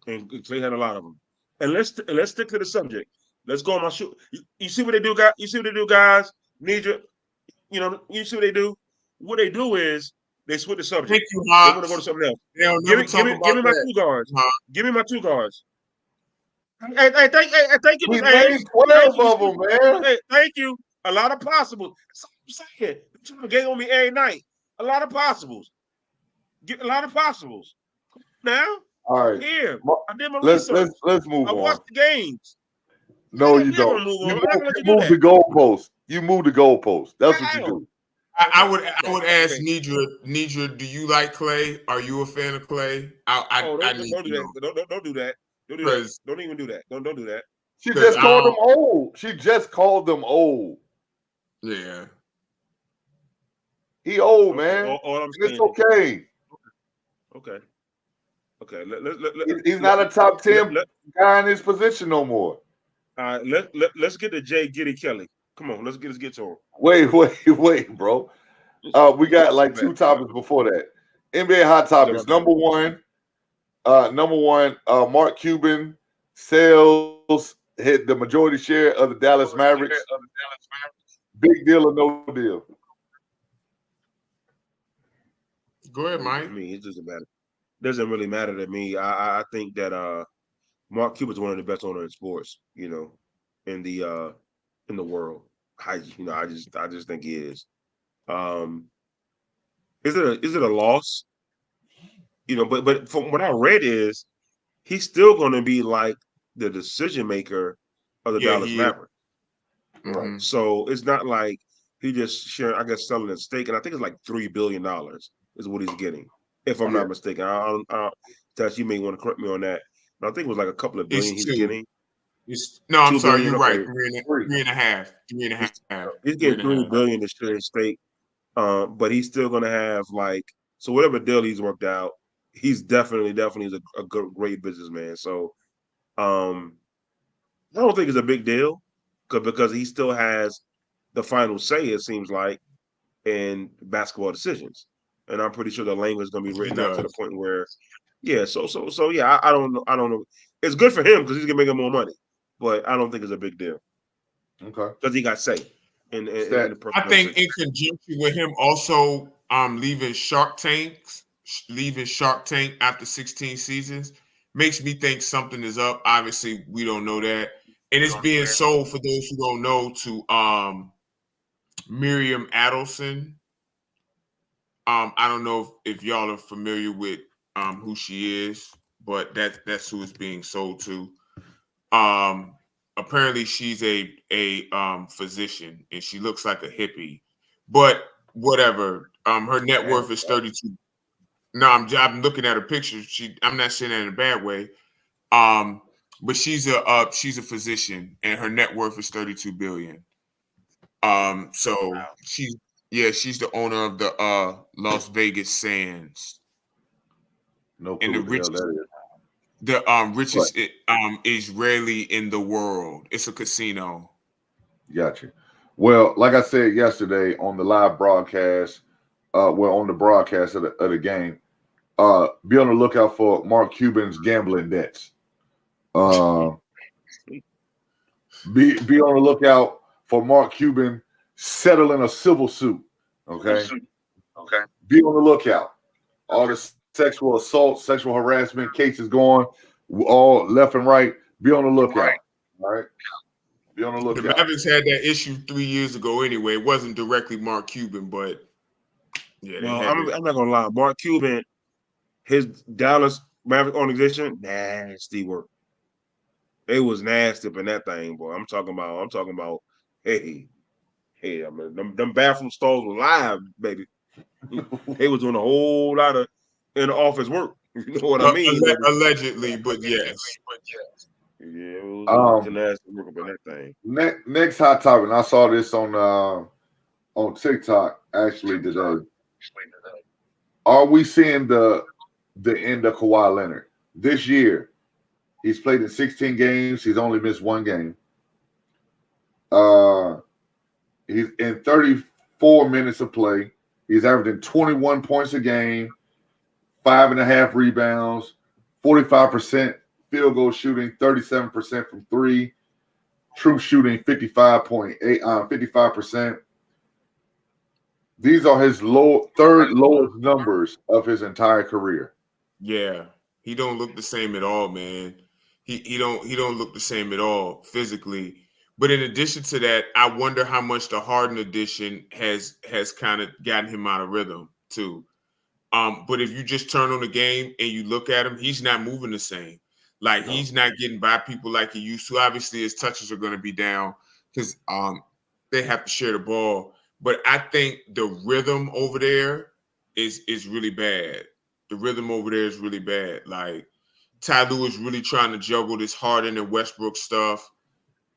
And Clay had a lot of them. And let's stick to the subject. Let's go on my shoot. You see what they do, guys? Nidra, you see what they do? What they do is They switched the subject. Thank you, They want to Hobbs. go to something else. They don't Give never me, talk give me, about give me my that. two guards. Huh? Give me my two guards. Hey, thank you, We Mr. Hayes. named 12 of them, man. Hey, thank you. A lot of possibles. That's what I'm saying. You're trying to game on me every night. A lot of possibles. Get a lot of possibles. Now, All right. here, I did my Let's research. move I on. watched the games. No, Yeah, you we not don't. gonna move on. You I'm not gonna let you do move that. the goalpost. You move the goalpost. That's what you How? do. I would ask Okay. Nidra, do you like Clay? Are you a fan of Clay? I Don't need do to that. know. Don't do that. Don't do that. Because Don't even do that. Don't do that. She 'Cause just called them old. She just called them old. yeah. He old, Okay, man. all I'm And it's saying. okay. Okay. Okay. He's not a top 10 guy in his position no more. Let's get to Jay Giddy Kelly. Come on, let's get to him. Wait, bro. We got like two topics before that. NBA hot topics. Number one, Mark Cuban sales hit the majority share of the Dallas Mavericks. Big deal or no deal? Go ahead, Mike. I mean, it doesn't matter. Doesn't really matter to me. I think that Mark Cuban's one of the best owners in sports, in the world. I just think he is. Is it a loss? But from what I read is he's still going to be like the decision maker of the Dallas Mavericks. Right. So it's not like he just sharing, I guess, selling a stake, and I think it's like $3 billion is what he's getting, if I'm not mistaken. Tess, you may want to correct me on that. But I think it was like a couple of billion he's getting. I'm sorry, you're right. Okay. Three and a half. He's getting $3 billion to share his stake, but he's still going to have so whatever deal he's worked out, he's definitely is a great businessman. So I don't think it's a big deal because he still has the final say, it seems like, in basketball decisions. And I'm pretty sure the language is going to be written out to the point where, yeah. So yeah. I don't know. It's good for him because he's gonna make more money, but I don't think it's a big deal. Okay. Because he got say in the I think in conjunction with him also leaving Shark Tank after 16 seasons makes me think something is up. Obviously, we don't know that. And it's being sold, for those who don't know, to Miriam Adelson. I don't know if y'all are familiar with who she is, but that's who it's being sold to. Apparently she's a physician and she looks like a hippie, but whatever. Her net worth is 32. No, I'm looking at her picture. I'm not saying that in a bad way. But she's a physician and her net worth is 32 billion. So she's the owner of the Las Vegas Sands. No clue and the what the hell richest, that is. richest Israeli in the world. It's a casino. Gotcha. Well, like I said yesterday on the live broadcast, on the broadcast of the game, be on the lookout for Mark Cuban's gambling debts. Be on the lookout for Mark Cuban settling a civil suit. Okay. Be on the lookout. All the sexual assault, sexual harassment cases going all left and right. Be on the lookout. All right. Be on the lookout. The Mavericks had that issue 3 years ago anyway. It wasn't directly Mark Cuban, but yeah. I'm not gonna lie. Mark Cuban, his Dallas Maverick organization, nasty work. It was nasty up in that thing, boy. I'm talking about. Hey, I mean, them bathroom stalls were live, baby. They was doing a whole lot of in the office work. You know what I mean? Allegedly, but yes. Yeah, it was nasty work up in that thing. Next hot topic, and I saw this on TikTok actually today. Are we seeing the end of Kawhi Leonard this year? He's played in 16 games. He's only missed one game. He's in 34 minutes of play. He's averaging 21 points a game, 5.5 rebounds, 45% field goal shooting, 37% from three, true shooting 55%. These are his third lowest numbers of his entire career. Yeah, he don't look the same at all, man. He don't look the same at all physically. But in addition to that, I wonder how much the Harden addition has kind of gotten him out of rhythm too. But if you just turn on the game and you look at him, he's not moving the same. Like he's not getting by people like he used to. Obviously, his touches are going to be down because they have to share the ball. But I think the rhythm over there is really bad. The rhythm over there is really bad. Like Ty Lue is really trying to juggle this Harden and Westbrook stuff,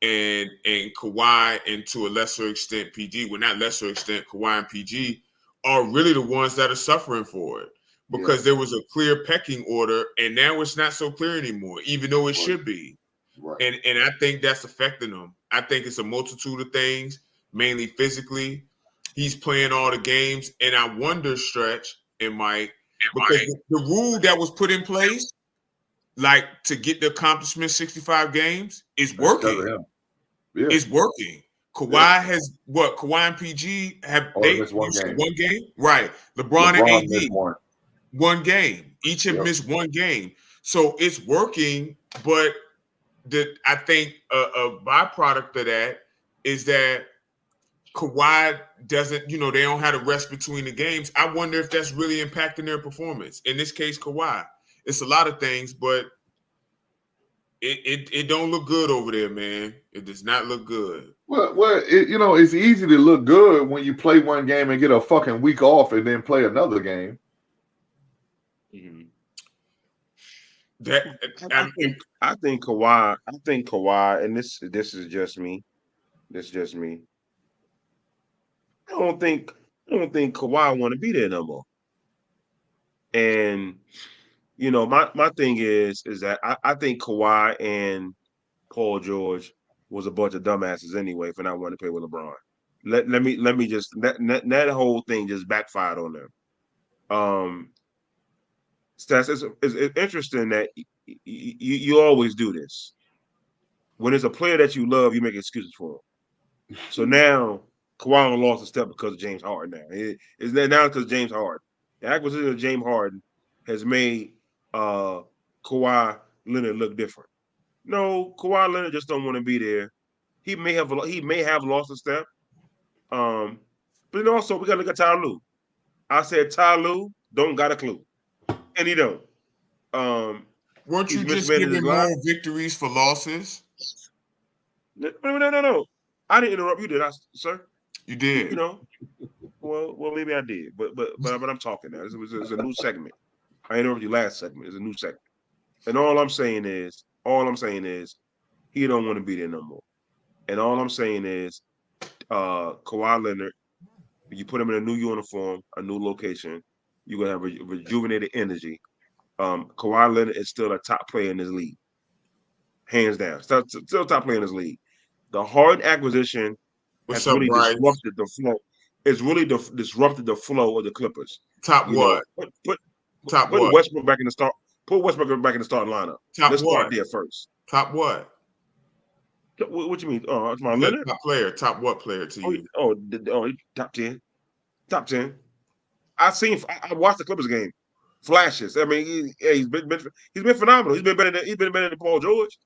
and Kawhi, and to a lesser extent PG. Well, not lesser extent, Kawhi and PG are really the ones that are suffering for it because there was a clear pecking order, and now it's not so clear anymore, even though it should be. Right. And I think that's affecting them. I think it's a multitude of things, mainly physically. He's playing all the games, and I wonder, Stretch and Mike, because the rule that was put in place, like to get the accomplishment 65 games, is working. Yeah. It's working. Kawhi has what? Kawhi and PG have missed one game. Right. LeBron and AD missed one game. Each have missed one game. So it's working, but I think a byproduct of that is that Kawhi doesn't, they don't have a rest between the games. I wonder if that's really impacting their performance. In this case, Kawhi. It's a lot of things, but it don't look good over there, man. It does not look good. Well, it's easy to look good when you play one game and get a fucking week off and then play another game. Mm-hmm. I think Kawhi, and this is just me. This is just me. I don't think Kawhi want to be there no more. And my thing is that I think Kawhi and Paul George was a bunch of dumbasses anyway for not wanting to play with LeBron. Let me just that whole thing just backfired on them. Stats, it's interesting that you always do this. When it's a player that you love, you make excuses for him. So now Kawhi lost a step because of James Harden. Now it's now because James Harden. The acquisition of James Harden has made Kawhi Leonard look different. No, Kawhi Leonard just don't want to be there. He may have lost a step. But then also we gotta look at Ty Lue. I said Ty Lue don't got a clue. And he don't. Weren't you just giving more victories for losses? No. I didn't interrupt you, did I, sir? You did. Well, maybe I did. But I'm talking now. It's a new segment. I interrupted you last segment. It's a new segment. And all I'm saying is he don't want to be there no more. And all I'm saying is Kawhi Leonard, you put him in a new uniform, a new location, you're going to have rejuvenated energy. Kawhi Leonard is still a top player in this league. Hands down. Still top player in this league. The Harden acquisition has really disrupted the flow. It's really disrupted the flow of the Clippers. Top what? Put Westbrook back in the start. Put Westbrook back in the starting lineup. Let's start there first. Top what? What you mean? Oh, it's my Leonard. Top player. Top what player to you? Top 10. Top 10. I watched the Clippers game. Flashes. I mean, he's been phenomenal. He's been better than Paul George.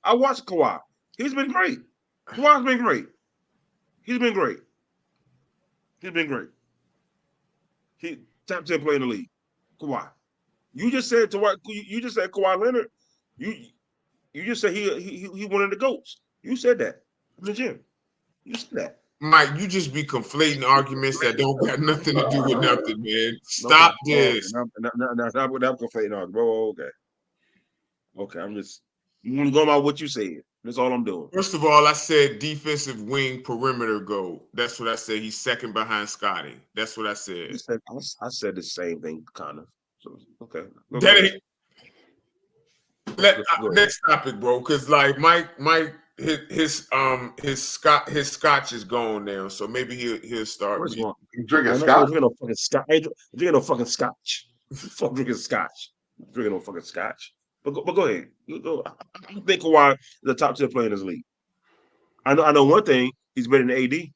I watched Kawhi. He's been great. Kawhi's been great. He's been great. He top 10 player in the league. Kawhi. You just said Kawhi Leonard. You just said he one of the GOATs. You said that in the gym. You said that. Mike, you just be conflating arguments that don't got nothing to do with nothing, man. Stop this. I'm conflating arguments. Okay. I'm just going by what you said. That's all I'm doing. First of all, I said defensive wing perimeter goal. That's what I said. He's second behind Scotty. That's what I said. I said the same thing, kind of. So, okay. Next topic, bro. Because like Mike, his scotch is gone now, so maybe he'll start. Drinking scotch. Drinking no fucking scotch. Fuck drinking scotch. Drinking no fucking scotch. But go ahead. I think Kawhi is the top 10 player in this league. I know one thing. He's better than AD.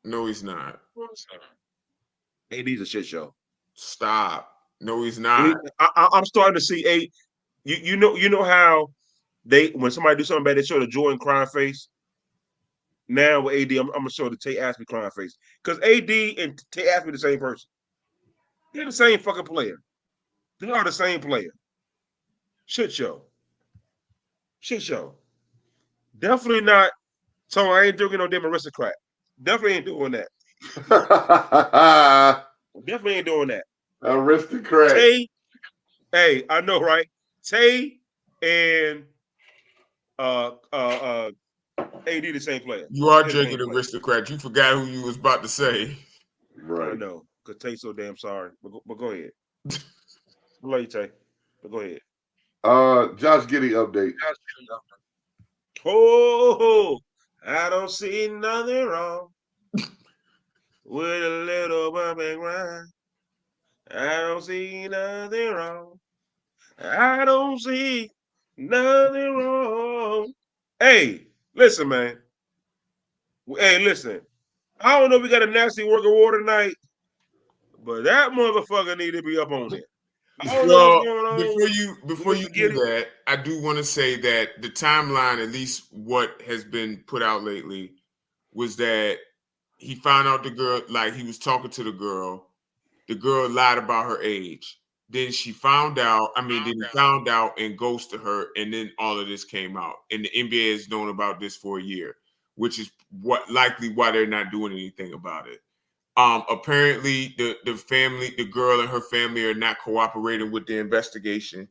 No, he's not. AD's a shit show. Stop. No, he's not. I'm starting to see a. You know how they when somebody do something bad, they show the Jordan crying face. Now with AD, I'm gonna show the Tate Ashby crying face because AD and Tate Ashby the same person. They're the same fucking player. They are the same player. Shit show. Shit show. Definitely not. So I ain't drinking no damn aristocrat. Definitely ain't doing that. Definitely ain't doing that. Aristocrat. Tay, hey, I know, right? Tay and AD the same player. You are They're the drinking same player. aristocrat. You forgot who you was about to say. I Right. know, because Tay's so damn sorry. But go ahead. I love you, Tay. But go ahead. Josh Giddey update. Oh, I don't see nothing wrong with a little bump and grind. I don't see nothing wrong. I don't see nothing wrong. Hey, listen, man. Hey, listen. I don't know if we got a nasty work of war tonight, but that motherfucker need to be up on it. I don't know what's going on. Before you do Giddey. that, I do want to say that the timeline, at least what has been put out lately, was that he found out the girl, like he was talking to the girl. The girl lied about her age. Then she found out, then he found out and ghosted her, and then all of this came out. And the NBA has known about this for a year, which is likely why they're not doing anything about it. Apparently the family, the girl and her family are not cooperating with the investigation.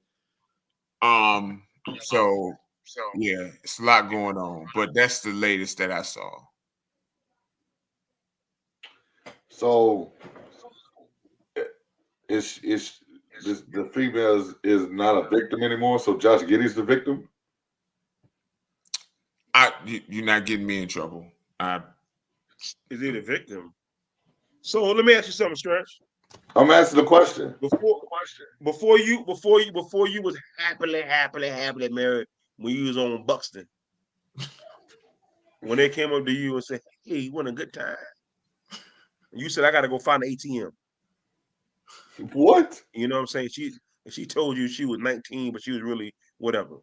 So yeah, it's a lot going on, but that's the latest that I saw. So the female is not a victim anymore. So Josh Giddey's the victim. You're not getting me in trouble. Is he the victim? So let me ask you something, Stretch. I'm asking the question. Before you was happily married when you was on Buxton. When they came up to you and said, "Hey, you want a good time?" You said, "I got to go find an ATM." What? You know what I'm saying? She told you she was 19, but she was really whatever.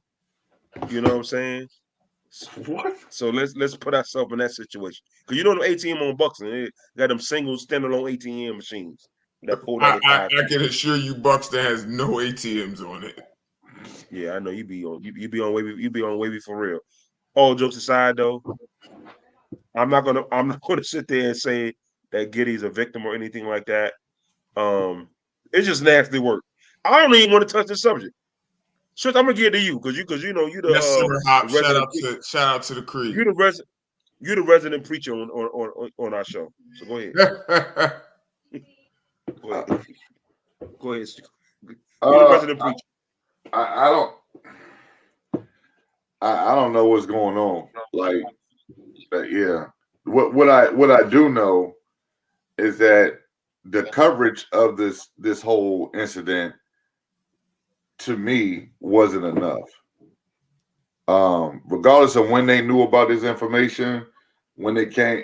You know what I'm saying? What? So let's put ourselves in that situation. Because you know the ATM on Buxton, they got them single standalone ATM machines. That I can assure you Buxton has no ATMs on it. Yeah, I know you be on wavy for real. All jokes aside though, I'm not gonna sit there and say that Giddey's a victim or anything like that. It's just nasty work. I don't even want to touch the subject. Shit, I'm gonna give it to you because you know you the yes, sir, Hop. resident. Shout out to the Creed. You the resident preacher on our show. So go ahead. Go ahead. Go ahead. You're the resident preacher. I don't know what's going on. Like, yeah. What I do know is that the coverage of this whole incident to me wasn't enough. Regardless of when they knew about this information, when they came,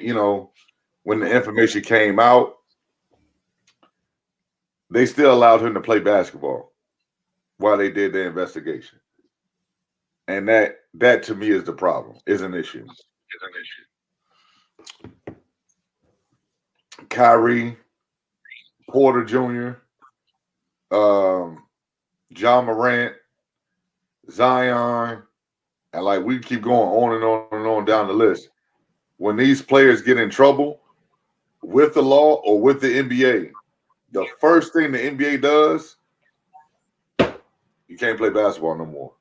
when the information came out, they still allowed him to play basketball while they did their investigation. And that to me is the problem, is an issue. Kyrie, Porter Jr., John Morant, Zion, and like we keep going on and on and on down the list. When these players get in trouble with the law or with the NBA, the first thing the NBA does, you can't play basketball no more.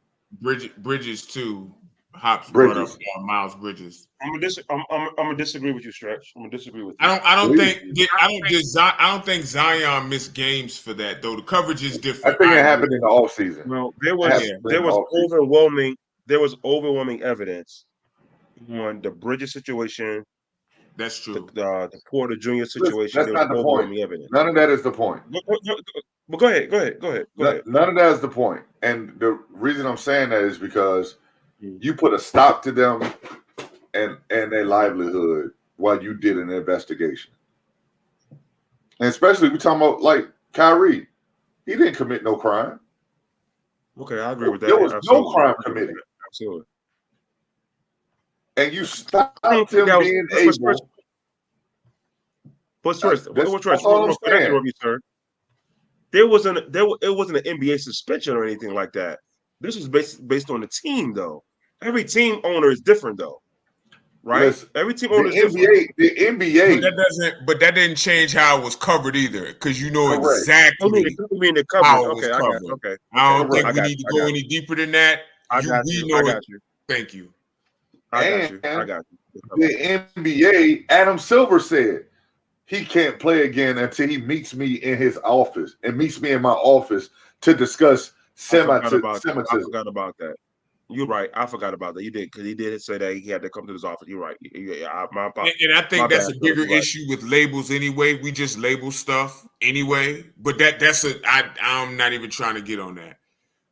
Bridges too. Hops Bridges. brought up Miles Bridges. I'm gonna disagree with you, Stretch. I'm gonna disagree with you. I don't think Zion missed games for that though. The coverage is different. I think it happened in the off season. Well, there was overwhelming evidence on the Bridges situation. That's true. The Porter Jr. situation. That's not the point. Evidence. None of that is the point. But go ahead. Go ahead. None of that is the point. And the reason I'm saying that is because you put a stop to them and their livelihood while you did an investigation. And especially we talking about like Kyrie. He didn't commit no crime. Okay, I agree with that. There was no crime I agree with committed. that. Absolutely. And you stopped I don't think him that was. being What's able. first? What's first? That's What's first? all I'm Can I saying. interrupt you, sir? It wasn't an NBA suspension or anything like that. This was based on the team, though. Every team owner is different, though, right? Listen, Every team the owner is different. NBA, But that didn't change how it was covered either, because you know Correct. exactly I mean the coverage. how it was Okay, I got covered. you. Okay, I don't Correct. think we need to go any deeper than that. I got We you. know I it. got you. Thank you. I got you. I got you. the NBA, Adam Silver said he can't play again until he meets me in his office and meets me in my office to discuss I forgot Semitism. about that. You're right. I forgot about that. You did, because he did say that he had to come to his office. You're right. And I think my that's bad, a bigger Philip, right. issue with labels anyway. We just label stuff anyway. But I'm not even trying to get on that.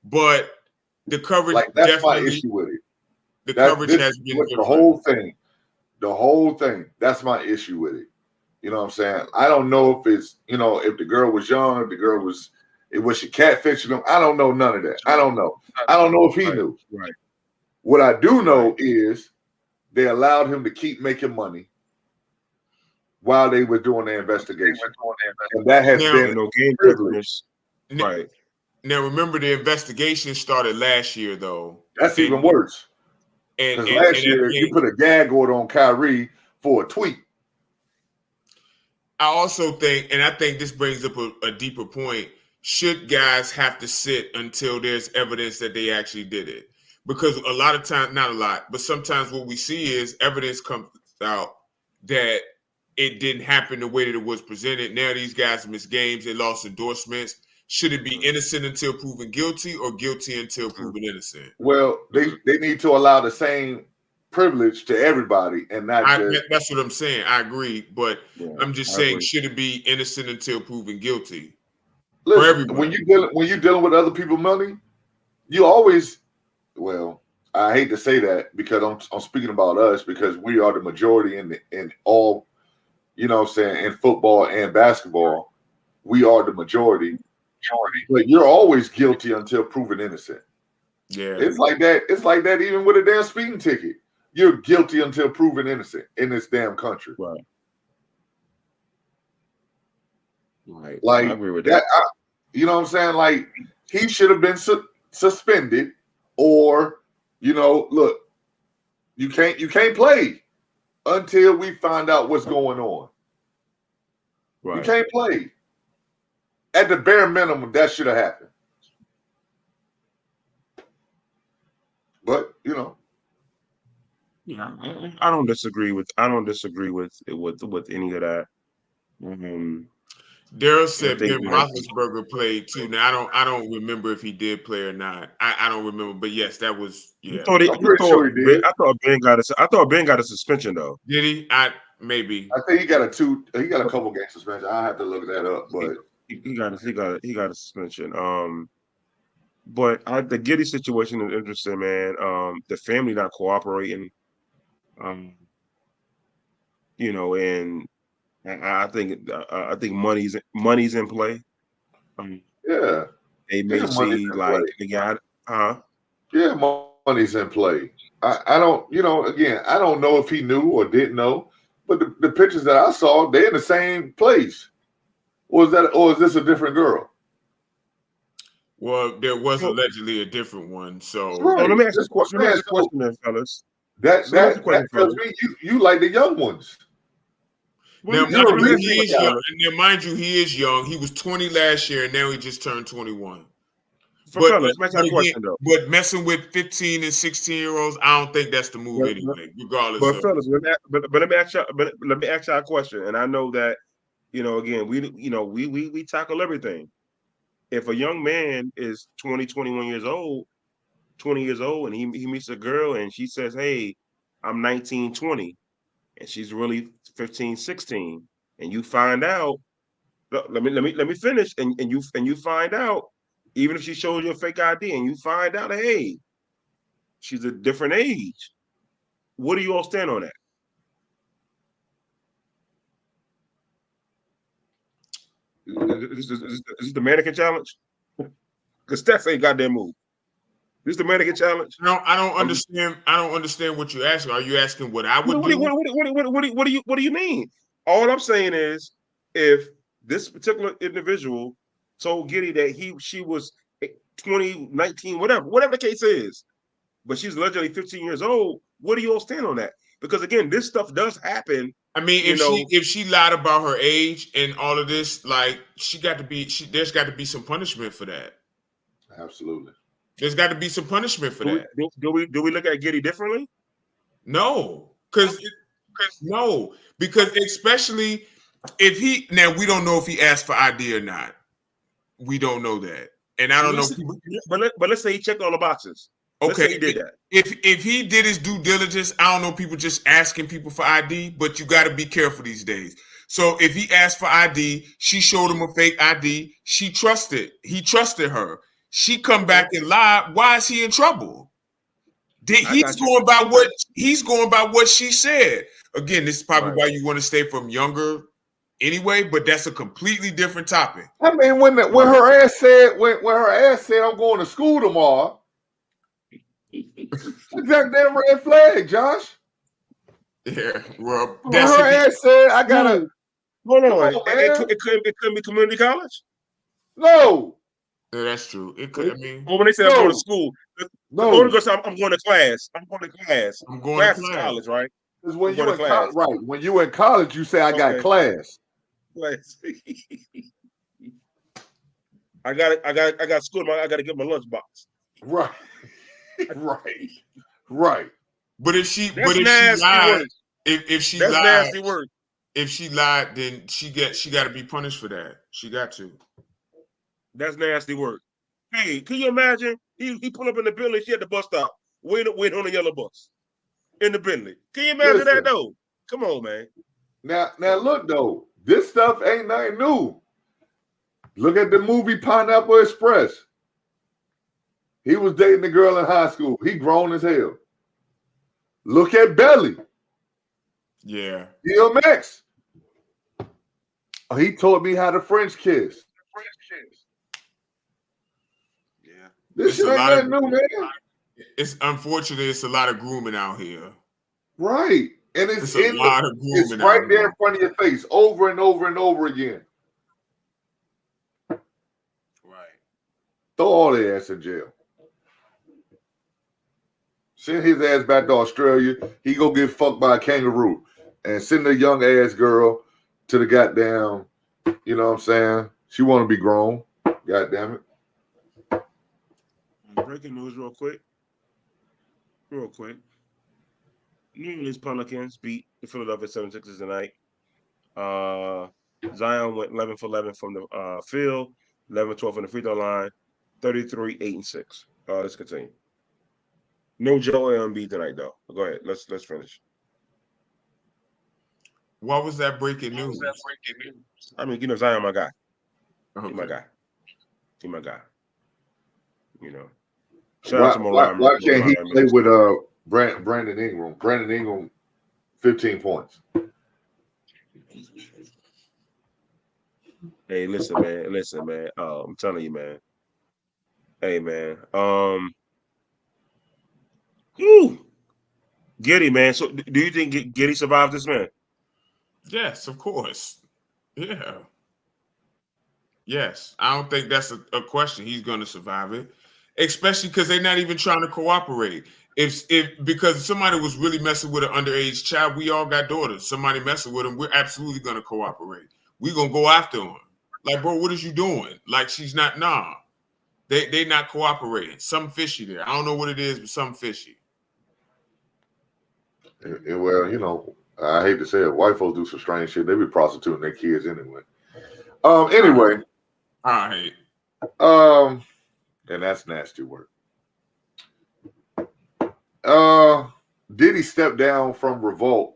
But the coverage Like that's my definitely, issue with it. the coverage This has is been what different. the whole thing. That's my issue with it. You know what I'm saying? I don't know if it's, if the girl was young, if the girl was she catfishing him. I don't know none of that. I don't know. I don't know if he knew. Right. What I do know is they allowed him to keep making money while they were doing the investigation. And that has been no game privilege. Right. Now, remember, the investigation started last year, though. That's even worse. Because last year, you put a gag order on Kyrie for a tweet. I also think, and I think this brings up a deeper point, should guys have to sit until there's evidence that they actually did it? Because a lot of times, not a lot, but sometimes what we see is evidence comes out that it didn't happen the way that it was presented. Now these guys miss games, they lost endorsements. Should it be innocent until proven guilty or guilty until proven innocent? Well, they need to allow the same privilege to everybody and not just. That's what I'm saying. I agree, but I'm just saying, agree. should it be innocent until proven guilty? Listen, when you're dealing with other people's money, you always. Well, I hate to say that because I'm speaking about us because we are the majority in all, you know what I'm saying, in football and basketball. We are the majority. But you're always guilty until proven innocent. Yeah. It's like that. It's like that even with a damn speeding ticket. You're guilty until proven innocent in this damn country. Right. Like, I agree with that. You know what I'm saying? Like, he should have been suspended, or, look, you can't play until we find out what's going on. Right. You can't play. At the bare minimum, that should have happened. But yeah, I don't disagree with any of that. Daryl said Ben Roethlisberger played too. Now I don't remember if he did play or not. I don't remember, but yes, that was I'm pretty sure he did. I thought Ben got a suspension though. Did he? Maybe. I think he got a couple game suspension. I have to look that up, but he got a suspension. But the Giddey situation is interesting, man. The family not cooperating. And I think money's in play. Yeah, they may see like the guy, Yeah, money's in play. I don't, again, I don't know if he knew or didn't know, but the pictures that I saw, they're in the same place. Or is this a different girl? Well, there was allegedly a different one. So let me ask you a question then, fellas. That tells me you like the young ones. Now, mind you, he is young. He was 20 last year, and now he just turned 21. But messing with 15 and 16-year-olds, I don't think that's the move anyway. Regardless. But fellas, let me ask y'all a question. And I know that, again, we tackle everything. If a young man is 20 years old, and he meets a girl and she says, "Hey, I'm 19, 20," and she's really 15, 16, and you find out, let me finish, and you find out, even if she shows you a fake ID, and you find out, hey, she's a different age. What do you all stand on that? Is this the mannequin challenge? Because Steph ain't got that move. This the mannequin challenge? I don't understand. I don't understand what you're asking. Are you asking what I would do? What do you mean? All I'm saying is, if this particular individual told Giddy that she was 20, 19, whatever the case is, but she's allegedly 15 years old, what do you all stand on that? Because again, this stuff does happen. I mean, if she lied about her age and all of this, like there's got to be some punishment for that. Absolutely. There's got to be some punishment for that. Do we look at Giddy differently? No, because especially if we don't know if he asked for ID or not. We don't know that, and I don't know. But let's say he checked all the boxes. Okay, he did that. If he did his due diligence, I don't know people just asking people for ID, but you got to be careful these days. So if he asked for ID, she showed him a fake ID. He trusted her. She come back and lied. Why is he in trouble? He's going by what she said. Again, this is probably why you want to stay from younger anyway, but that's a completely different topic. I mean, when her ass said I'm going to school tomorrow, that's damn red flag, Josh. Yeah, well, when her ass said I gotta hold on. It couldn't be community college. No. Yeah, that's true. It could. I mean, when they say I'm going to school, I'm going to class. I'm going to class. I'm going to class. College, right? Because when you in college, right? When you in college, you say I got class. I got school. I got to get my lunchbox. Right. Right. But if she lied, nasty work. If she lied, then she got to be punished for that. She got to. That's nasty work. Hey, can you imagine? He pulled up in the Bentley. She at the bus stop, waiting on the yellow bus in the Bentley. Can you imagine that though? Come on, man. Now look though, this stuff ain't nothing new. Look at the movie Pineapple Express. He was dating the girl in high school. He grown as hell. Look at Belly. Yeah. DMX. He taught me how to French kiss. Yeah. This shit ain't nothing new, man. It's unfortunately it's a lot of grooming out here. Right. And it's a lot of grooming. It's right there in front of your face over and over and over again. Right. Throw all their ass in jail. Send his ass back to Australia. He go get fucked by a kangaroo. And send the young ass girl to the goddamn, you know what I'm saying? She want to be grown. God damn it. Breaking news real quick. New Orleans Pelicans beat the Philadelphia 76ers tonight. Zion went 11 for 11 from the field, 11-12 from the free throw line, 33, 8-6. Let's continue. No Joel Embiid tonight, though. Go ahead. Let's finish. What was that breaking news? I mean, Zion, my guy. Okay. He's my guy. You know. Why can't he play with Brandon Ingram? Brandon Ingram, 15 points. Hey, listen, man. I'm telling you, man. Hey, man. Giddy, man. So, do you think Giddy survived this, man? Yes, of course. Yeah. Yes, I don't think that's a question. He's going to survive it, especially because they're not even trying to cooperate. If because somebody was really messing with an underage child, we all got daughters. Somebody messing with them, we're absolutely going to cooperate. We're going to go after them. Like, bro, what is you doing? Like, she's not. Nah, they not cooperating. Something fishy there. I don't know what it is, but something fishy. Well, you know, I hate to say it, white folks do some strange shit. They be prostituting their kids anyway. Anyway. All right. And that's nasty work. Diddy stepped down from Revolt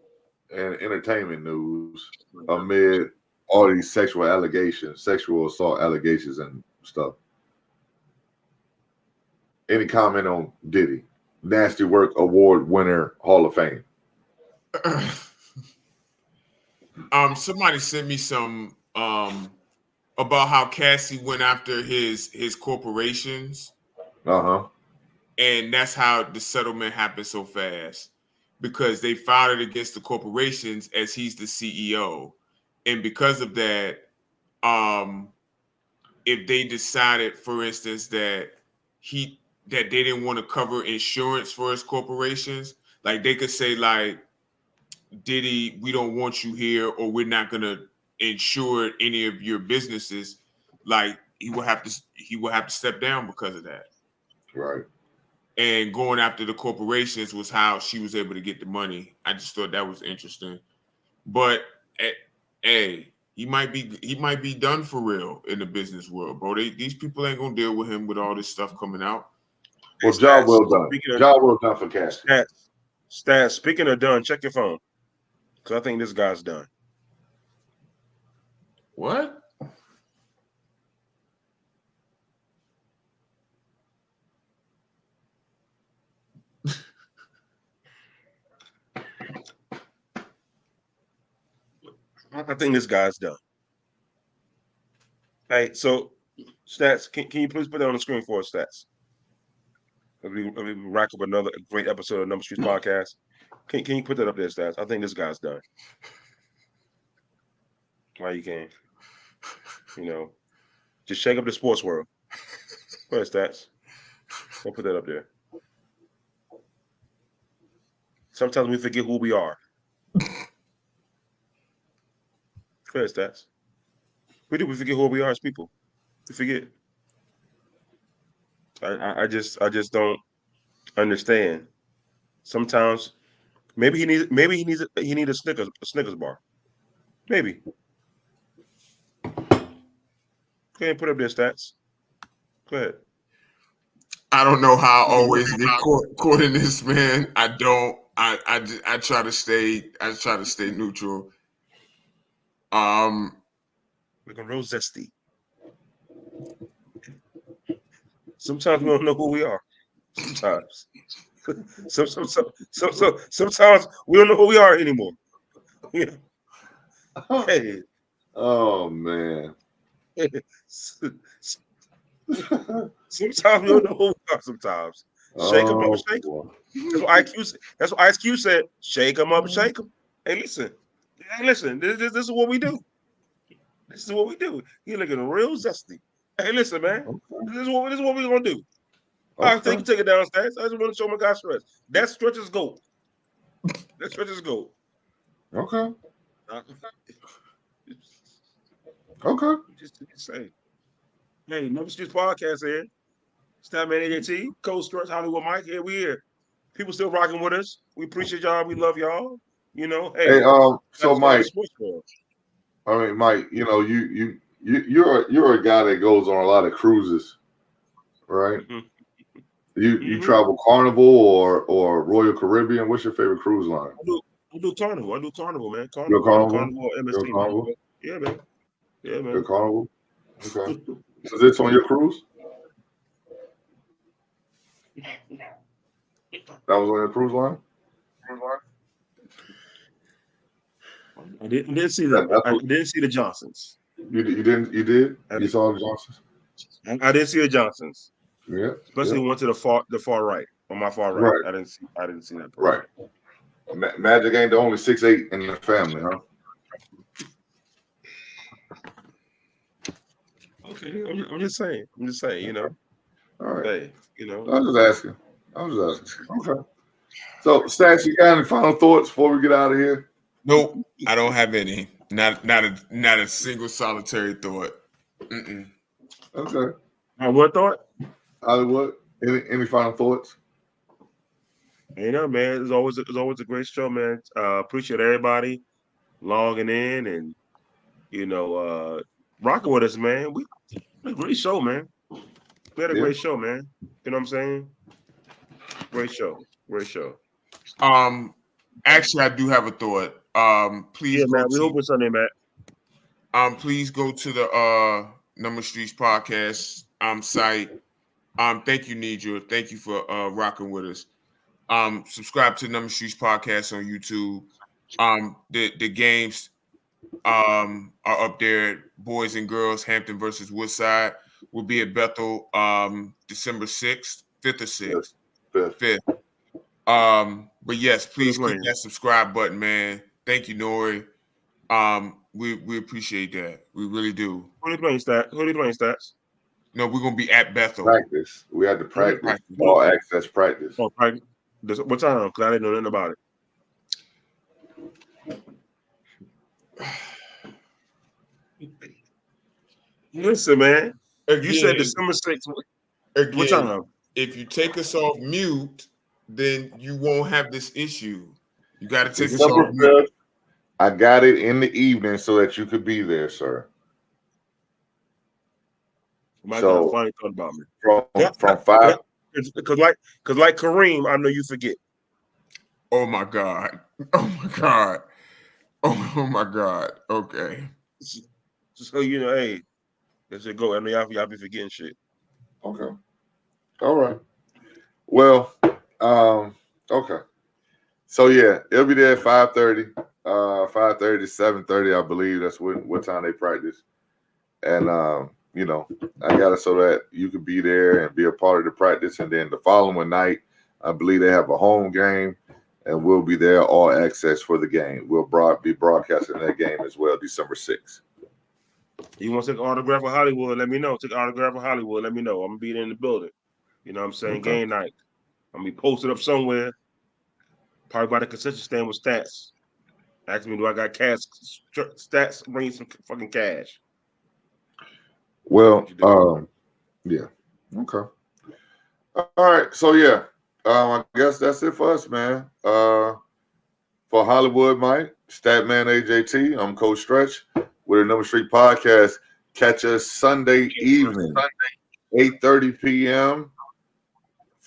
and entertainment news amid all these sexual assault allegations and stuff. Any comment on Diddy? Nasty Work Award winner, Hall of Fame. Somebody sent me some about how Cassie went after his corporations, and that's how the settlement happened so fast, because they filed it against the corporations as he's the CEO, and because of that, if they decided, for instance, that they didn't want to cover insurance for his corporations, like they could say like, Diddy, we don't want you here, or we're not gonna insure any of your businesses. Like he will have to step down because of that. Right. And going after the corporations was how she was able to get the money. I just thought that was interesting. But hey, he might be done for real in the business world, bro. These people ain't gonna deal with him with all this stuff coming out. Well, job well done. Job well done for Cassie. Stats. Speaking of done, check your phone, because I think this guy's done. What? I think this guy's done. Hey, so Stats, can you please put that on the screen for us, Stats? We rack up another great episode of Number Streets Podcast. Can you put that up there, Stats? I think this guy's done. Why you can't? Just shake up the sports world. Go ahead, Stats. We'll put that up there. Sometimes we forget who we are. Go ahead, Stats. We do. We forget who we are as people. We forget. I just don't understand. Sometimes maybe he needs a Snickers bar. Maybe. Go ahead and put up their Stats. Go ahead. I don't know how I always get caught in this, man. I don't. I try to stay neutral. Looking real zesty. Sometimes we don't know who we are. Sometimes. Sometimes we don't know who we are anymore. Yeah. Hey. Oh man. Sometimes we don't know who we are. Sometimes. Shake them up, shake them. That's what Ice Cube said. Shake them up, shake them. Hey, listen. This is what we do. This is what we do. He looking real zesty. Hey, listen, man. Okay. This is what we're gonna do. Okay. All right, take it downstairs. I just want to show my guy stretch. That stretch is gold. That stretch is gold. Okay. Okay. Just say, hey, Number Streets Podcast here. Statman AJT, Coach Stretch, Hollywood Mike. Here we here. People still rocking with us. We appreciate y'all. We love y'all. Hey, so Mike. I mean, Mike, you're a guy that goes on a lot of cruises, right? Mm-hmm. You travel Carnival or Royal Caribbean. What's your favorite cruise line? I do Carnival. Man. Carnival, MSC. Carnival? Yeah, man. The Carnival. Okay. Is this on your cruise? That was on your cruise line? I didn't see that. I didn't see the Johnsons. You didn't? You did? You saw the Johnsons? I didn't see the Johnsons. Yeah. Especially went to the far right, on my far right. I didn't see that person. Right. Magic ain't the only 6'8" in the family, huh? Okay, I'm just saying. All right. Hey, I was just asking. Okay. So, Stats, you got any final thoughts before we get out of here? Nope, I don't have any. Not a single solitary thought. Mm-mm. Okay. What thought? Hollywood. Any final thoughts? Man. It's always a great show, man. Appreciate everybody logging in and rocking with us, man. We had a great show, man. Great show, man. You know what I'm saying? Great show. Actually, I do have a thought. Please, man. We open Sunday, Matt. Please go to the Number Streets Podcast site. Thank you, Nidra. Thank you for rocking with us. Subscribe to Number Streets Podcast on YouTube. The games are up there. Boys and girls, Hampton versus Woodside will be at Bethel December 6th, 5th or 6th. Fifth. 5th. But yes, please click Playing. that subscribe button, man. Thank you, Nori. We appreciate that. We really do. Who they playing stats? Who they playing stats? No, we're gonna be at Bethel. Practice. We had to practice. Practice. All access practice. Oh, practice. What time? Because I didn't know nothing about it. Listen, man. You said December 6th. Again, What time? if you take us off mute, then you won't have this issue. You got to take us December off mute. 5th. I got it in the evening so that you could be there, sir. My So- God, funny thought about me. From 5. Because like Kareem, I know you forget. Oh my God. Oh my God. Oh my God. Okay. So you know, hey, let's just go. I know y'all be forgetting shit. Okay. All right. Well, okay. So yeah, it'll be there at 5:30. 5:30 to 7:30, I believe. That's what time they practice. And you know, I got it so that you could be there and be a part of the practice. And then the following night, I believe they have a home game, and we'll be there all access for the game. We'll be broadcasting that game as well, December 6th. You want to take an autograph of Hollywood? Let me know. Take an autograph of Hollywood. Let me know. I'm gonna be there in the building. You know what I'm saying? Okay. Game night. I'm gonna be posted up somewhere. Probably by the concession stand with stats. Ask me, do I got cash? Stats, bring some fucking cash. Well, yeah. Okay. All right. So yeah, I guess that's it for us, man. For Hollywood Mike, Statman AJT, I'm Coach Stretch with a Number Street Podcast. Catch us Sunday evening, 8:30 p.m.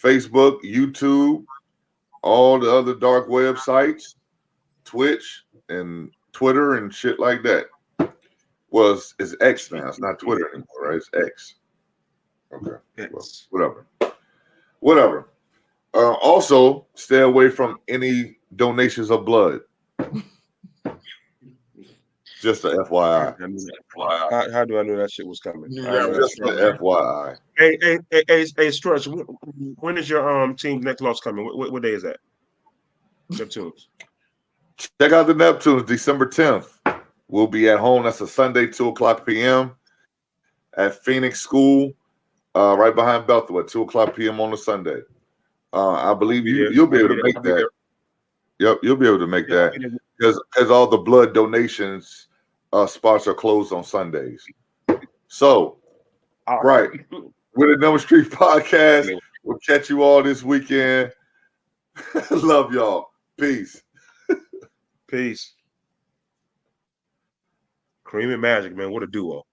Facebook, YouTube, all the other dark websites, Twitch and Twitter and shit like that. Well, it's X now. It's not Twitter anymore, right? It's X. Okay. Yes. Well, whatever. Also, stay away from any donations of blood. Just a FYI. How do I know that shit was coming? Knew I that know was Just that's a FYI. Hey, Stretch. When is your team's next loss coming? What day is that? Neptunes. Check out the Neptunes, December 10th. We'll be at home. That's a Sunday, 2:00 p.m. at Phoenix School, right behind Bethel at 2:00 p.m. on a Sunday. I believe you'll be able to make that. Yep, you'll be able to make that because all the blood donations spots are closed on Sundays. So, right, with the Number Street Podcast, we'll catch you all this weekend. Love y'all. Peace. Peace. Kareem and Magic, man. What a duo.